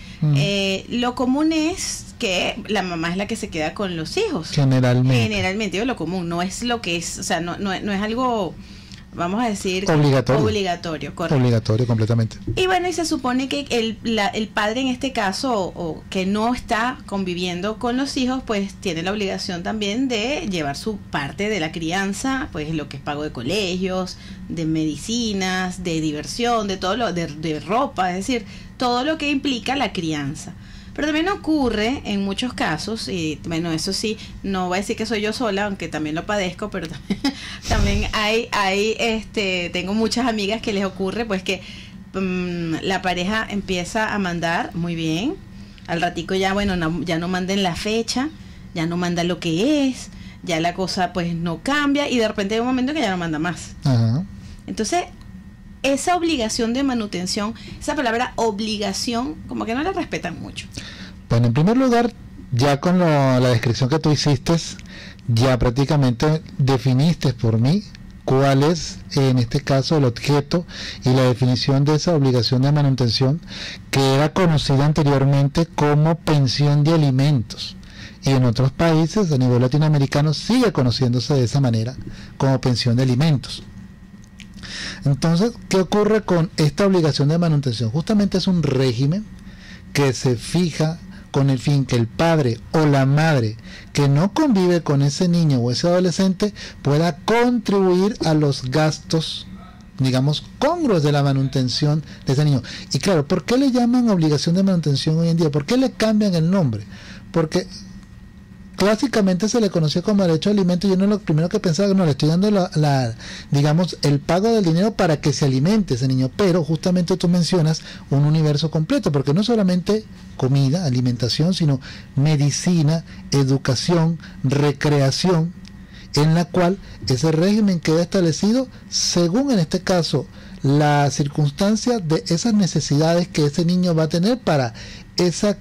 C: Lo común es que la mamá es la que se queda con los hijos. Generalmente, digo lo común, no es lo que es, o sea, no es algo, vamos a decir, obligatorio, correcto.
J: Obligatorio completamente.
C: Y bueno, y se supone que el padre en este caso, o que no está conviviendo con los hijos, pues tiene la obligación también de llevar su parte de la crianza, pues lo que es pago de colegios, de medicinas, de diversión, de todo lo de ropa, es decir, todo lo que implica la crianza. Pero también ocurre en muchos casos, y bueno, eso sí, no voy a decir que soy yo sola, aunque también lo padezco, pero también tengo muchas amigas que les ocurre pues que la pareja empieza a mandar muy bien, al ratico ya, bueno, ya no manden la fecha, ya no manda lo que es, ya la cosa pues no cambia, y de repente hay un momento que ya no manda más.
J: Ajá.
C: Entonces, esa obligación de manutención, esa palabra obligación, como que no la respetan mucho.
J: Bueno, en primer lugar, ya con la descripción que tú hiciste, ya prácticamente definiste por mí cuál es, en este caso, el objeto y la definición de esa obligación de manutención, que era conocida anteriormente como pensión de alimentos. Y en otros países, a nivel latinoamericano, sigue conociéndose de esa manera, como pensión de alimentos. Entonces, ¿qué ocurre con esta obligación de manutención? Justamente es un régimen que se fija con el fin que el padre o la madre que no convive con ese niño o ese adolescente pueda contribuir a los gastos, digamos, congruos de la manutención de ese niño. Y claro, ¿por qué le llaman obligación de manutención hoy en día? ¿Por qué le cambian el nombre? Porque clásicamente se le conoció como derecho a alimento, y uno lo primero que pensaba que no le estoy dando digamos, el pago del dinero para que se alimente ese niño, pero justamente tú mencionas un universo completo, porque no solamente comida, alimentación, sino medicina, educación, recreación, en la cual ese régimen queda establecido según, en este caso, la circunstancia de esas necesidades que ese niño va a tener para esa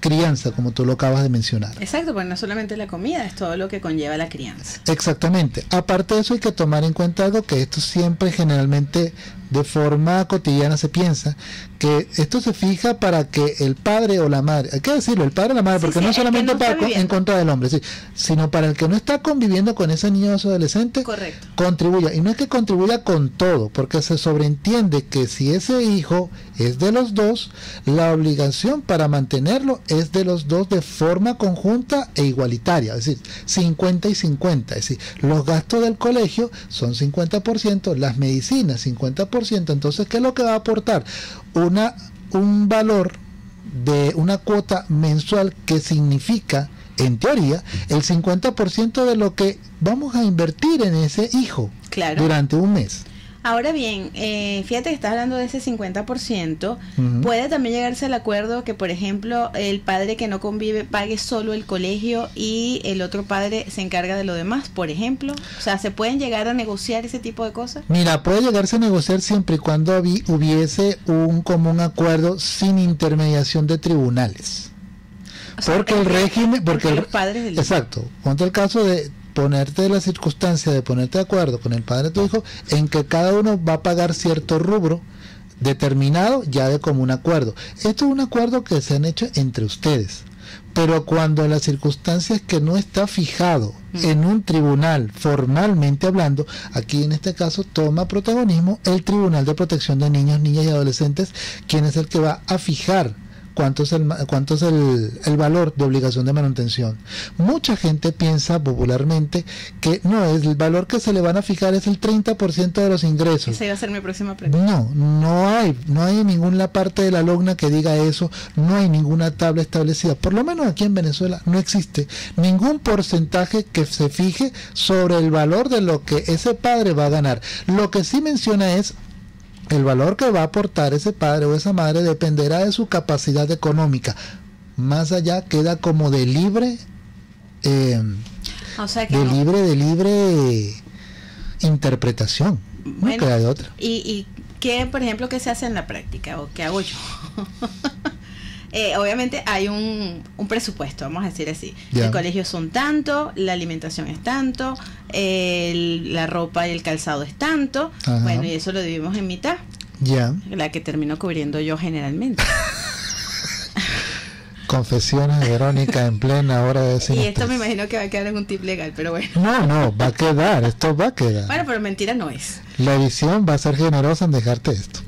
J: crianza, como tú lo acabas de mencionar.
C: Exacto, porque no solamente la comida, es todo lo que conlleva la crianza.
J: Exactamente. Aparte de eso, hay que tomar en cuenta algo, que esto siempre, generalmente, de forma cotidiana se piensa, que esto se fija para que el padre o la madre, hay que decirlo, el padre o la madre, porque no solamente en contra del hombre, sino para el que no está conviviendo con ese niño o ese adolescente,
C: correcto,
J: contribuya. Y no es que contribuya con todo, porque se sobreentiende que si ese hijo es de los dos, la obligación para mantenerlo es de los dos de forma conjunta e igualitaria, es decir, 50 y 50, es decir, los gastos del colegio son 50%, las medicinas 50%, entonces, ¿qué es lo que va a aportar? Un valor de una cuota mensual que significa, en teoría, el 50% de lo que vamos a invertir en ese hijo, claro, durante un mes.
C: Ahora bien, fíjate que estás hablando de ese 50%, puede también llegarse al acuerdo que, por ejemplo, el padre que no convive pague solo el colegio y el otro padre se encarga de lo demás, por ejemplo. O sea, ¿se pueden llegar a negociar ese tipo de cosas?
J: Mira, puede llegarse a negociar siempre y cuando hubiese un común acuerdo sin intermediación de tribunales. O sea, porque el régimen, porque los padres del exacto, ponte el caso de ponerte la circunstancia de ponerte de acuerdo con el padre de tu hijo en que cada uno va a pagar cierto rubro determinado ya de común acuerdo. Esto es un acuerdo que se han hecho entre ustedes, pero cuando la circunstancia es que no está fijado en un tribunal formalmente hablando, aquí en este caso toma protagonismo el Tribunal de Protección de Niños, Niñas y Adolescentes, quien es el que va a fijar cuánto es el valor de obligación de manutención. Mucha gente piensa popularmente que no, es el valor que se le van a fijar es el 30% de los ingresos.
C: Esa iba a ser mi próxima pregunta.
J: No hay ninguna parte de la LOGNA que diga eso, no hay ninguna tabla establecida, por lo menos aquí en Venezuela no existe ningún porcentaje que se fije sobre el valor de lo que ese padre va a ganar. Lo que sí menciona es el valor que va a aportar ese padre o esa madre dependerá de su capacidad económica. Más allá queda como de libre,
C: o sea que
J: de libre interpretación.
C: Bueno,
J: no queda de otra.
C: ¿Y qué, por ejemplo, qué se hace en la práctica o qué hago yo? Obviamente hay un presupuesto, vamos a decir así. Yeah. El colegio son tanto, la alimentación es tanto, la ropa y el calzado es tanto. Ajá. Bueno, y eso lo dividimos en mitad.
J: Ya.
C: Yeah. La que termino cubriendo yo generalmente.
J: Confesiones de Verónica en plena hora de
C: decir. Y esto me imagino que va a quedar en un tip legal, pero bueno.
J: No, va a quedar, esto va a quedar.
C: Bueno, pero mentira no es.
J: La edición va a ser generosa en dejarte esto.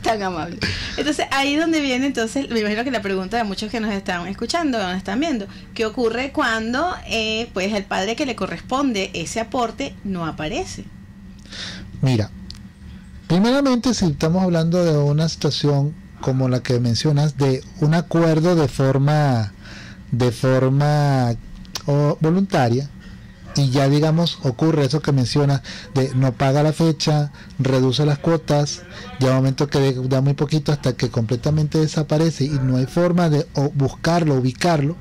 C: Tan amable. Entonces, ahí donde viene, entonces, me imagino que la pregunta de muchos que nos están escuchando, nos están viendo, ¿qué ocurre cuando, pues, el padre que le corresponde ese aporte no aparece?
J: Mira, primeramente, si estamos hablando de una situación como la que mencionas, de un acuerdo de forma voluntaria, y ya digamos ocurre eso que mencionas de no paga la fecha, reduce las cuotas, ya un momento que da muy poquito hasta que completamente desaparece y no hay forma de buscarlo, ubicarlo,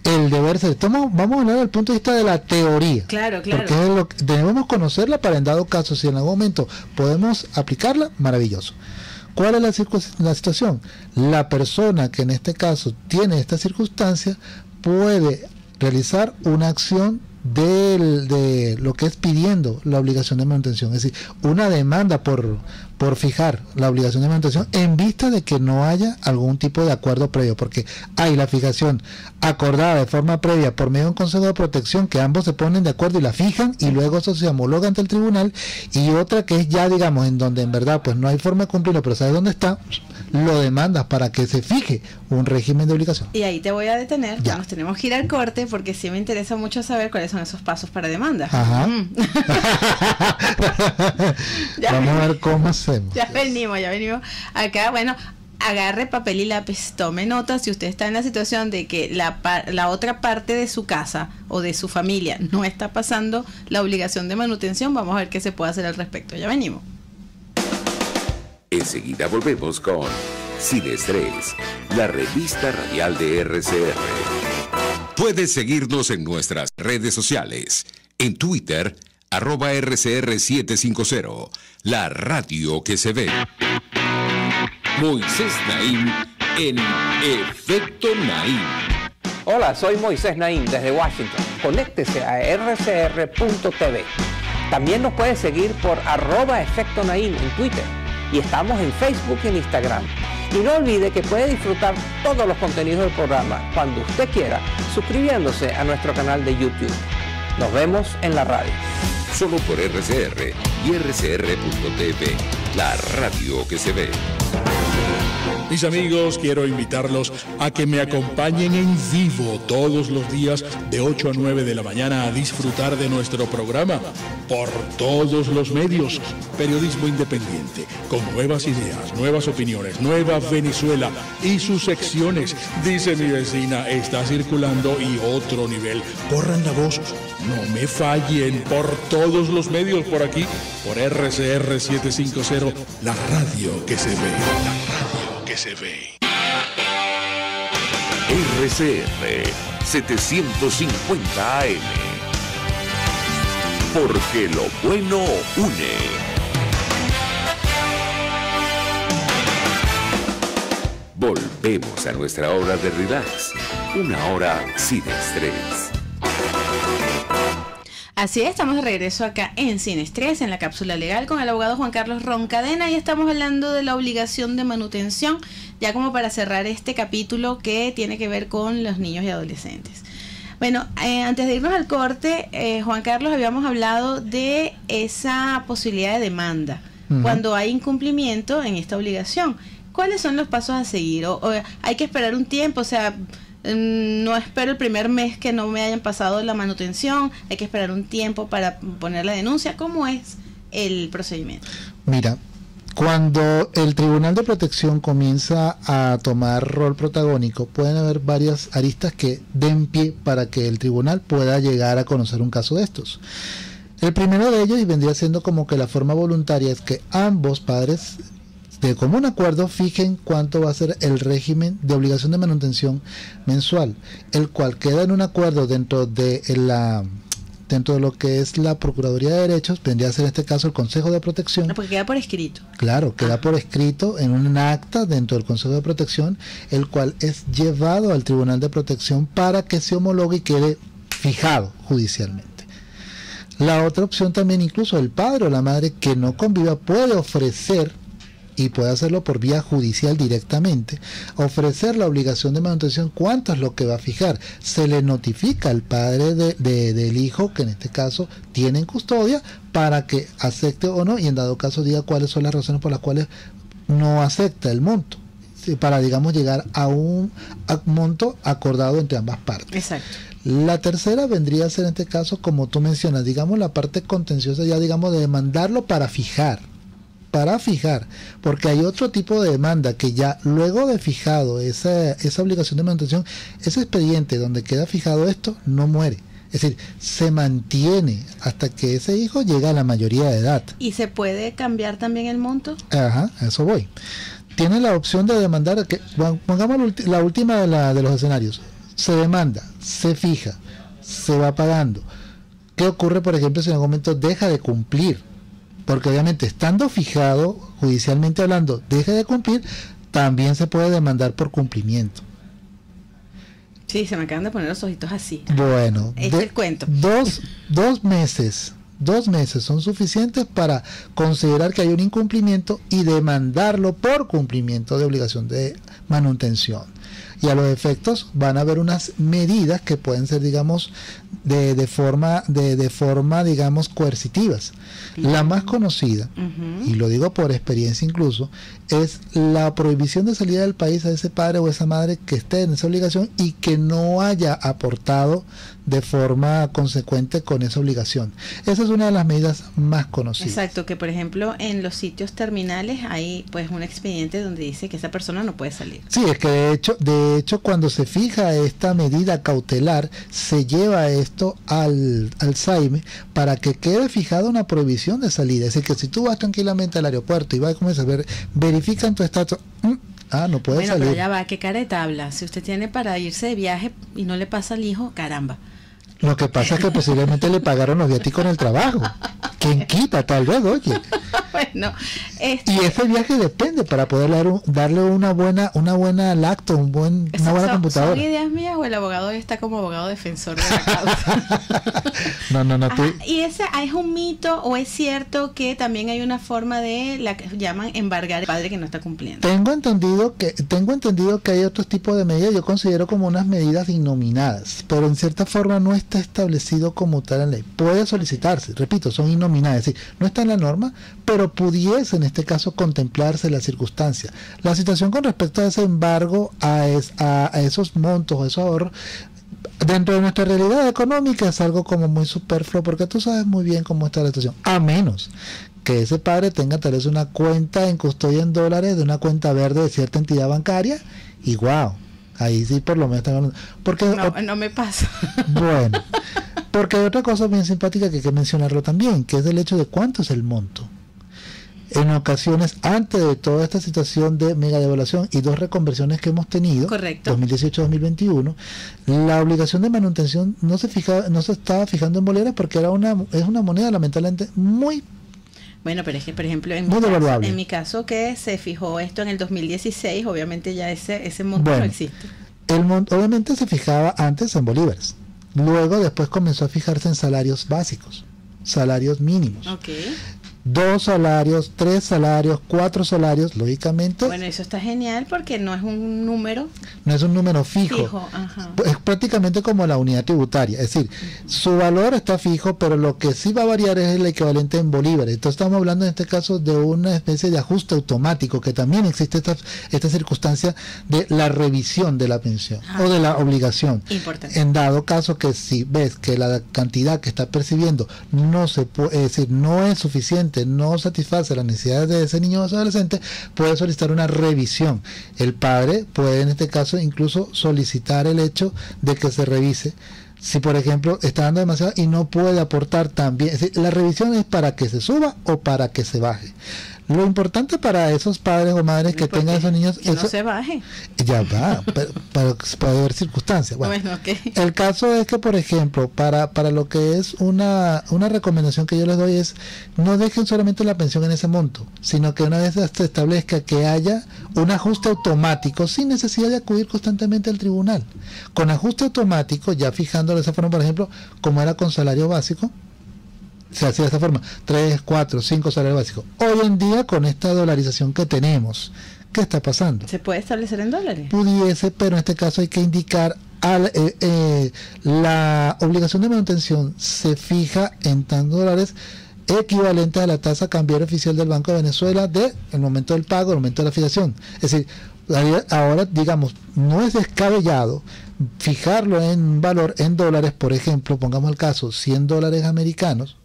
J: el deber ser. Vamos a hablar desde el punto de vista de la teoría,
C: claro,
J: porque es lo que debemos conocerla para, en dado caso, si en algún momento podemos aplicarla, maravilloso. ¿Cuál es la situación? La persona que en este caso tiene esta circunstancia puede realizar una acción de lo que es pidiendo la obligación de manutención, es decir, una demanda por fijar la obligación de manutención en vista de que no haya algún tipo de acuerdo previo, porque hay la fijación acordada de forma previa por medio de un consejo de protección que ambos se ponen de acuerdo y la fijan y luego eso se homologa ante el tribunal, y otra que es ya digamos en donde en verdad pues no hay forma de cumplirlo, pero sabes dónde está, lo demandas para que se fije un régimen de obligación.
C: Y ahí te voy a detener, nos tenemos que ir al corte porque sí me interesa mucho saber cuáles son esos pasos para demanda.
J: Ajá. Vamos a ver cómo hacemos.
C: Ya venimos acá. Bueno, agarre papel y lápiz, tome nota. Si usted está en la situación de que la otra parte de su casa o de su familia no está pasando la obligación de manutención, vamos a ver qué se puede hacer al respecto. Ya venimos.
B: Enseguida volvemos con Sin Estrés, la revista radial de RCR. Puedes seguirnos en nuestras redes sociales. En Twitter, @RCR750, la radio que se ve. Moisés Naim en Efecto Naim.
K: Hola, soy Moisés Naim desde Washington. Conéctese a rcr.tv. También nos puede seguir por @Efecto Naim en Twitter. Y estamos en Facebook y en Instagram. Y no olvide que puede disfrutar todos los contenidos del programa cuando usted quiera, suscribiéndose a nuestro canal de YouTube. Nos vemos en la radio.
B: Solo por RCR y RCR.tv, la radio que se ve.
F: Mis amigos, quiero invitarlos a que me acompañen en vivo todos los días de 8 a 9 de la mañana a disfrutar de nuestro programa por todos los medios. Periodismo independiente, con nuevas ideas, nuevas opiniones, Nueva Venezuela y sus secciones. Dice mi vecina, está circulando y otro nivel. Corran la voz, no me fallen, por todos los medios por aquí, por RCR 750, la radio que se ve. La radio que se ve.
A: RCR 750 AM. Porque lo bueno une.
B: Volvemos a nuestra hora de relax, una hora sin estrés.
C: Así es, estamos de regreso acá en Sin Estrés, en la cápsula legal con el abogado Juan Carlos Roncadena, y estamos hablando de la obligación de manutención, ya como para cerrar este capítulo que tiene que ver con los niños y adolescentes. Bueno, antes de irnos al corte, Juan Carlos, habíamos hablado de esa posibilidad de demanda cuando hay incumplimiento en esta obligación. ¿Cuáles son los pasos a seguir? ¿O hay que esperar un tiempo? O sea, no espero el primer mes que no me hayan pasado la manutención, hay que esperar un tiempo para poner la denuncia. ¿Cómo es el procedimiento?
J: Mira, cuando el Tribunal de Protección comienza a tomar rol protagónico, pueden haber varias aristas que den pie para que el tribunal pueda llegar a conocer un caso de estos. El primero de ellos, y vendría siendo como que la forma voluntaria, es que ambos padres de común acuerdo fijen cuánto va a ser el régimen de obligación de manutención mensual, el cual queda en un acuerdo dentro de lo que es la Procuraduría de Derechos, vendría a ser en este caso el Consejo de Protección.
C: No, porque queda por escrito.
J: Claro, queda por escrito en un acta dentro del Consejo de Protección, el cual es llevado al Tribunal de Protección para que se homologue y quede fijado judicialmente. La otra opción también, incluso el padre o la madre que no conviva puede ofrecer, y puede hacerlo por vía judicial directamente, ofrecer la obligación de manutención, cuánto es lo que va a fijar. Se le notifica al padre del hijo, que en este caso tiene en custodia, para que acepte o no, y en dado caso diga cuáles son las razones por las cuales no acepta el monto, para, digamos, llegar a un monto acordado entre ambas partes.
C: Exacto.
J: La tercera vendría a ser en este caso, como tú mencionas, digamos, la parte contenciosa, ya digamos, de demandarlo para fijar para fijar, porque hay otro tipo de demanda que ya luego de fijado esa obligación de manutención, ese expediente donde queda fijado esto no muere. Es decir, se mantiene hasta que ese hijo llega a la mayoría de edad.
C: ¿Y se puede cambiar también el monto?
J: Ajá, a eso voy. Tiene la opción de demandar, que pongamos la última de los escenarios. Se demanda, se fija, se va pagando. ¿Qué ocurre, por ejemplo, si en algún momento deja de cumplir? Porque obviamente estando fijado, judicialmente hablando, deja de cumplir, también se puede demandar por cumplimiento.
C: Sí, se me acaban de poner los ojitos así.
J: Bueno,
C: el cuento.
J: Dos meses son suficientes para considerar que hay un incumplimiento y demandarlo por cumplimiento de obligación de manutención. Y a los efectos van a haber unas medidas que pueden ser, digamos, de forma, digamos, coercitivas. La más conocida, y lo digo por experiencia incluso, es la prohibición de salida del país a ese padre o esa madre que esté en esa obligación y que no haya aportado de forma consecuente con esa obligación. Esa es una de las medidas más conocidas.
C: Exacto, que por ejemplo en los sitios terminales hay pues un expediente donde dice que esa persona no puede salir.
J: Sí, es que de hecho cuando se fija esta medida cautelar, se lleva esto al SAIME para que quede fijada una prohibición de salida. Es decir, que si tú vas tranquilamente al aeropuerto y vas a comenzar a ver, verifican tu estatus, no puede salir.
C: Pero ya va, ¿qué cara de tabla? Si usted tiene para irse de viaje y no le pasa al hijo, caramba.
J: Lo que pasa es que posiblemente le pagaron los viáticos en el trabajo. ¿Quién quita? Tal vez, oye.
C: Bueno,
J: y ese viaje depende para poder darle una buena lacto, una buena computadora.
C: ¿Son ideas mías o el abogado está como abogado defensor de la causa?
J: No.
C: ¿Y ese es un mito o es cierto que también hay una forma de la que llaman embargar al padre que no está cumpliendo?
J: Tengo entendido que hay otros tipos de medidas, yo considero como unas medidas innominadas, pero en cierta forma no está establecido como tal en ley. Puede solicitarse, repito, son innominadas, es decir, no está en la norma, pero pudiese en este caso contemplarse la circunstancia. La situación con respecto a ese embargo, a esos montos, a esos ahorros, dentro de nuestra realidad económica es algo como muy superfluo, porque tú sabes muy bien cómo está la situación, a menos que ese padre tenga tal vez una cuenta en custodia en dólares de una cuenta verde de cierta entidad bancaria, y wow, ahí sí por lo menos están hablando. Porque
C: no me pasa.
J: Bueno, porque hay otra cosa bien simpática que hay que mencionarlo también, que es el hecho de cuánto es el monto. En ocasiones, antes de toda esta situación de mega devaluación y dos reconversiones que hemos tenido,
C: correcto,
J: 2018-2021, la obligación de manutención no se estaba fijando en bolívares porque es una moneda lamentablemente muy...
C: Bueno, pero es que, por ejemplo, en mi caso que se fijó esto en el 2016, obviamente ya ese monto no existe.
J: Obviamente se fijaba antes en bolívares. Luego, después comenzó a fijarse en salarios básicos, salarios mínimos.
C: Okay.
J: 2 salarios, 3 salarios, 4 salarios, lógicamente.
C: Bueno, eso está genial porque no es un número.
J: No es un número fijo.
C: Ajá.
J: Es prácticamente como la unidad tributaria. Es decir, su valor está fijo, pero lo que sí va a variar es el equivalente en bolívares. Entonces estamos hablando en este caso de una especie de ajuste automático, que también existe esta circunstancia de la revisión de la pensión o de la obligación.
C: Importante.
J: En dado caso que si ves que la cantidad que está percibiendo no es suficiente, no satisface las necesidades de ese niño o ese adolescente, puede solicitar una revisión. El padre puede en este caso incluso solicitar el hecho de que se revise si por ejemplo está dando demasiado y no puede aportar también. Es decir, la revisión es para que se suba o para que se baje. Lo importante para esos padres o madres que tengan esos niños
C: que no se baje.
J: Ya va, pero puede haber circunstancias. Bueno,
C: okay.
J: El caso es que, por ejemplo, para lo que es una recomendación que yo les doy es no dejen solamente la pensión en ese monto, sino que una vez se establezca que haya un ajuste automático sin necesidad de acudir constantemente al tribunal. Con ajuste automático, ya fijándolo de esa forma, por ejemplo, como era con salario básico, se hacía de esta forma, 3, 4, 5 salarios básicos. Hoy en día, con esta dolarización que tenemos, ¿qué está pasando?
C: ¿Se puede establecer en dólares?
J: Pudiese, pero en este caso hay que indicar la obligación de manutención se fija en tantos dólares equivalente a la tasa cambiaria oficial del Banco de Venezuela del momento del pago, el momento de la fijación. Es decir, ahora, digamos, no es descabellado fijarlo en valor en dólares, por ejemplo, pongamos el caso, $100 americanos,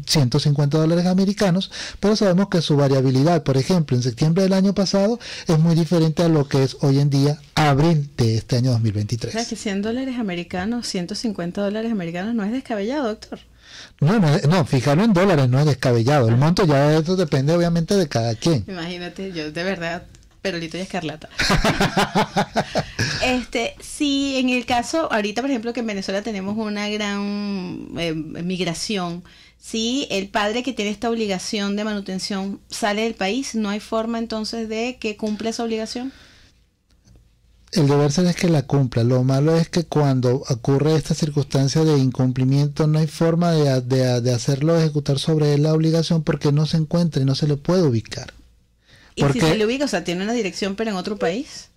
J: $150 americanos, pero sabemos que su variabilidad, por ejemplo, en septiembre del año pasado, es muy diferente a lo que es hoy en día, abril de este año 2023.
C: O sea, que $100 americanos, $150 americanos no es descabellado, doctor.
J: No, fijarlo en dólares no es descabellado. El monto ya eso depende obviamente de cada quien.
C: Imagínate, yo de verdad, Perolito y Escarlata. Sí, en el caso, ahorita por ejemplo que en Venezuela tenemos una gran migración, si el padre que tiene esta obligación de manutención sale del país, ¿no hay forma entonces de que cumpla esa obligación?
J: El deber ser es que la cumpla. Lo malo es que cuando ocurre esta circunstancia de incumplimiento no hay forma de hacerlo ejecutar sobre él la obligación porque no se encuentra y no se le puede ubicar.
C: ¿Y porque si se le ubica, o sea, tiene una dirección pero en otro país?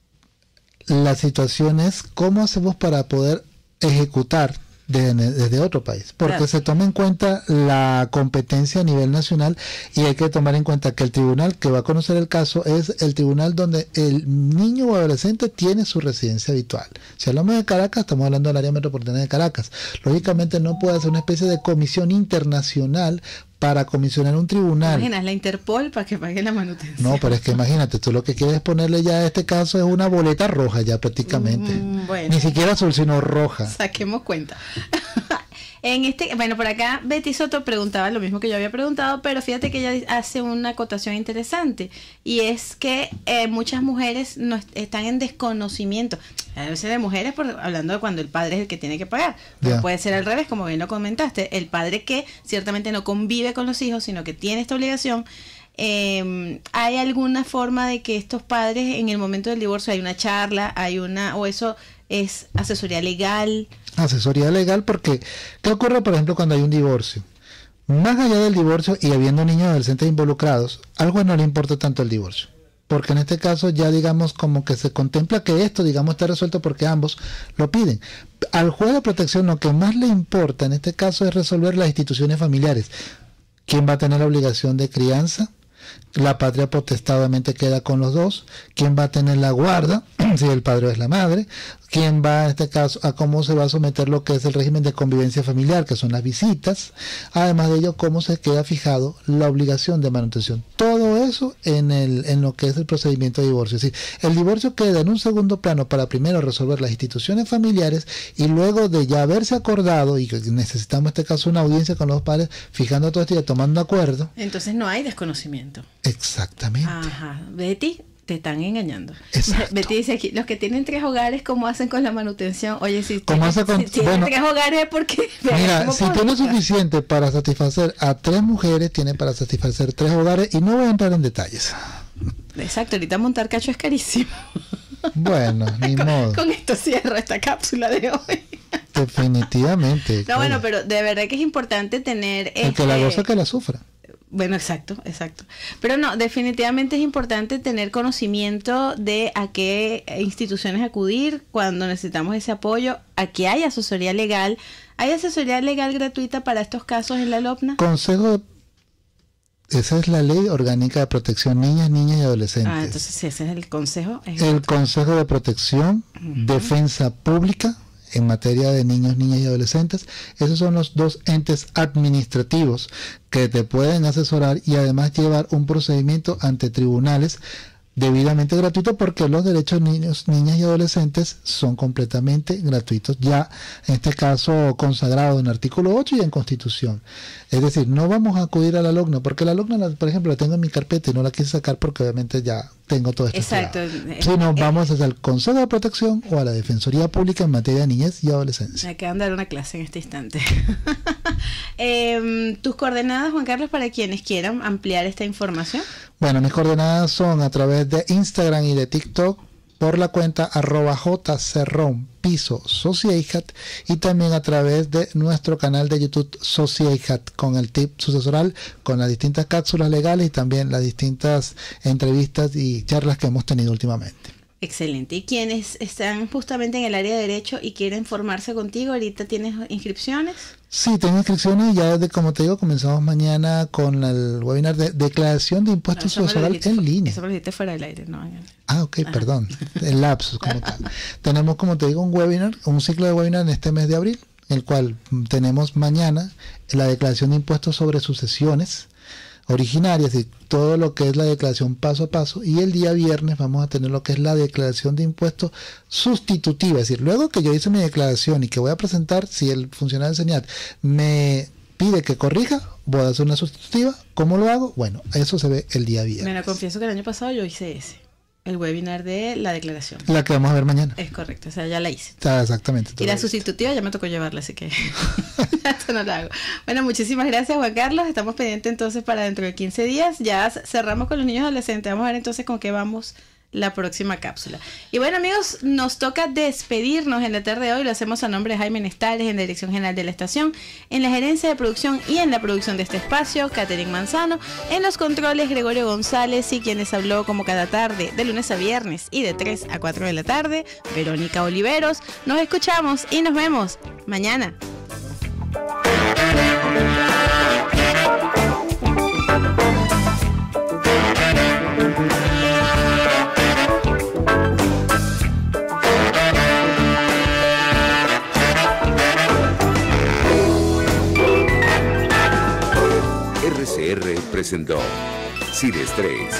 C: La
J: situación es cómo hacemos para poder ejecutar desde otro país, porque claro, se toma en cuenta la competencia a nivel nacional y hay que tomar en cuenta que el tribunal que va a conocer el caso es el tribunal donde el niño o adolescente tiene su residencia habitual. Si hablamos de Caracas, estamos hablando del área metropolitana de Caracas. Lógicamente no puede hacer una especie de comisión internacional para comisionar un tribunal.
C: ¿Imaginas la Interpol para que pague la manutención?
J: No, pero es que imagínate, tú lo que quieres ponerle ya a este caso es una boleta roja ya prácticamente. Bueno. Ni siquiera azul, sino roja.
C: Saquemos cuenta. Bueno, por acá Betty Soto preguntaba lo mismo que yo había preguntado, pero fíjate que ella hace una acotación interesante y es que muchas mujeres no están en desconocimiento. A veces de mujeres, hablando de cuando el padre es el que tiene que pagar. Pero puede ser al revés, como bien lo comentaste, el padre que ciertamente no convive con los hijos, sino que tiene esta obligación. ¿Hay alguna forma de que estos padres en el momento del divorcio hay una charla, o eso es asesoría legal?
J: Asesoría legal porque ¿qué ocurre por ejemplo cuando hay un divorcio? Más allá del divorcio y habiendo niños y adolescentes involucrados, algo no le importa tanto el divorcio, porque en este caso ya digamos como que se contempla que esto digamos está resuelto porque ambos lo piden. Al juez de protección lo que más le importa en este caso es resolver las instituciones familiares. ¿Quién va a tener la obligación de crianza? La patria potestad obviamente queda con los dos. ¿Quién va a tener la guarda? Si el padre o es la madre. ¿Quién va en este caso a cómo se va a someter lo que es el régimen de convivencia familiar, que son las visitas? Además de ello, cómo se queda fijado la obligación de manutención. Todo eso en lo que es el procedimiento de divorcio. Es decir, el divorcio queda en un segundo plano para primero resolver las instituciones familiares y luego de ya haberse acordado y que necesitamos en este caso una audiencia con los padres, fijando todo esto y tomando acuerdo.
C: Entonces no hay desconocimiento.
J: Exactamente.
C: Ajá. Betty, te están engañando.
J: Exacto.
C: Betty dice aquí, los que tienen 3 hogares, ¿cómo hacen con la manutención? Oye, si
J: tienen
C: 3 hogares, ¿por qué?
J: Mira, si tiene suficiente para satisfacer a 3 mujeres, tiene para satisfacer 3 hogares y no voy a entrar en detalles.
C: Exacto, ahorita montar cacho es carísimo.
J: Bueno, ni modo.
C: Con esto cierro esta cápsula de hoy.
J: Definitivamente.
C: No, claro. Bueno, pero de verdad que es importante tener...
J: El que la goza, que la sufra.
C: Bueno, exacto. Pero no, definitivamente es importante tener conocimiento de a qué instituciones acudir cuando necesitamos ese apoyo. Aquí hay asesoría legal. ¿Hay asesoría legal gratuita para estos casos en la LOPNA?
J: Consejo, esa es la Ley Orgánica de Protección Niñas y Adolescentes.
C: Entonces sí, ese es el consejo.
J: El Consejo de Protección, Defensa Pública en materia de niños, niñas y adolescentes. Esos son los 2 entes administrativos que te pueden asesorar y además llevar un procedimiento ante tribunales debidamente gratuito, porque los derechos de niños, niñas y adolescentes son completamente gratuitos, ya en este caso consagrado en artículo 8 y en Constitución. Es decir, no vamos a acudir a la LOCNA, porque la LOCNA, por ejemplo, la tengo en mi carpeta y no la quise sacar porque obviamente ya tengo todo esto.
C: Exacto.
J: Sino vamos hacia el Consejo de Protección o a la Defensoría Pública en materia de niñez y adolescencia.
C: Me acaban de dar una clase en este instante. ¿Tus coordenadas, Juan Carlos, para quienes quieran ampliar esta información?
J: Bueno, mis coordenadas son a través de Instagram y de TikTok por la cuenta @jcerron_sociedad y también a través de nuestro canal de YouTube Sociedad con el tip sucesoral, con las distintas cápsulas legales y también las distintas entrevistas y charlas que hemos tenido últimamente.
C: Excelente. ¿Y quienes están justamente en el área de derecho y quieren formarse contigo, ahorita tienes inscripciones?
J: Sí, tengo inscripciones y ya desde, como te digo, comenzamos mañana con el webinar de declaración de impuestos sucesoral en línea.
C: Eso me lo dijiste fuera del aire, ¿no?
J: Ok, perdón, el lapsus como tal. Tenemos, como te digo, un webinar, un ciclo de webinar en este mes de abril, el cual tenemos mañana la declaración de impuestos sobre sucesiones originarias y todo lo que es la declaración paso a paso, y el día viernes vamos a tener lo que es la declaración de impuestos sustitutiva, es decir, luego que yo hice mi declaración y que voy a presentar, si el funcionario del CENIAT me pide que corrija, voy a hacer una sustitutiva. ¿Cómo lo hago? Bueno, eso se ve el día viernes.
C: Me lo confieso que el año pasado yo hice el webinar de la declaración.
J: La que vamos a ver mañana.
C: Es correcto, o sea, ya la hice.
J: Exactamente.
C: Y la sustitutiva ya me tocó llevarla, así que esto no lo hago. Bueno, muchísimas gracias, Juan Carlos. Estamos pendientes entonces para dentro de 15 días. Ya cerramos con los niños adolescentes. Vamos a ver entonces con qué vamos la próxima cápsula. Y bueno, amigos, nos toca despedirnos en la tarde de hoy. Lo hacemos a nombre de Jaime Nestales en la dirección general de la estación, en la gerencia de producción y en la producción de este espacio, Catherine Manzano, en los controles, Gregorio González, y quien les habló como cada tarde, de lunes a viernes y de 3 a 4 de la tarde, Verónica Oliveros. Nos escuchamos y nos vemos mañana.
B: RCR presentó Sin Estrés,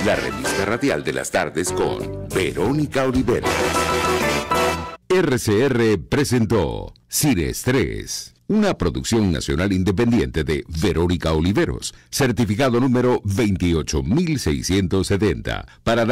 B: la revista radial de las tardes con Verónica Oliveros. RCR presentó Sin Estrés, una producción nacional independiente de Verónica Oliveros, certificado número 28670 para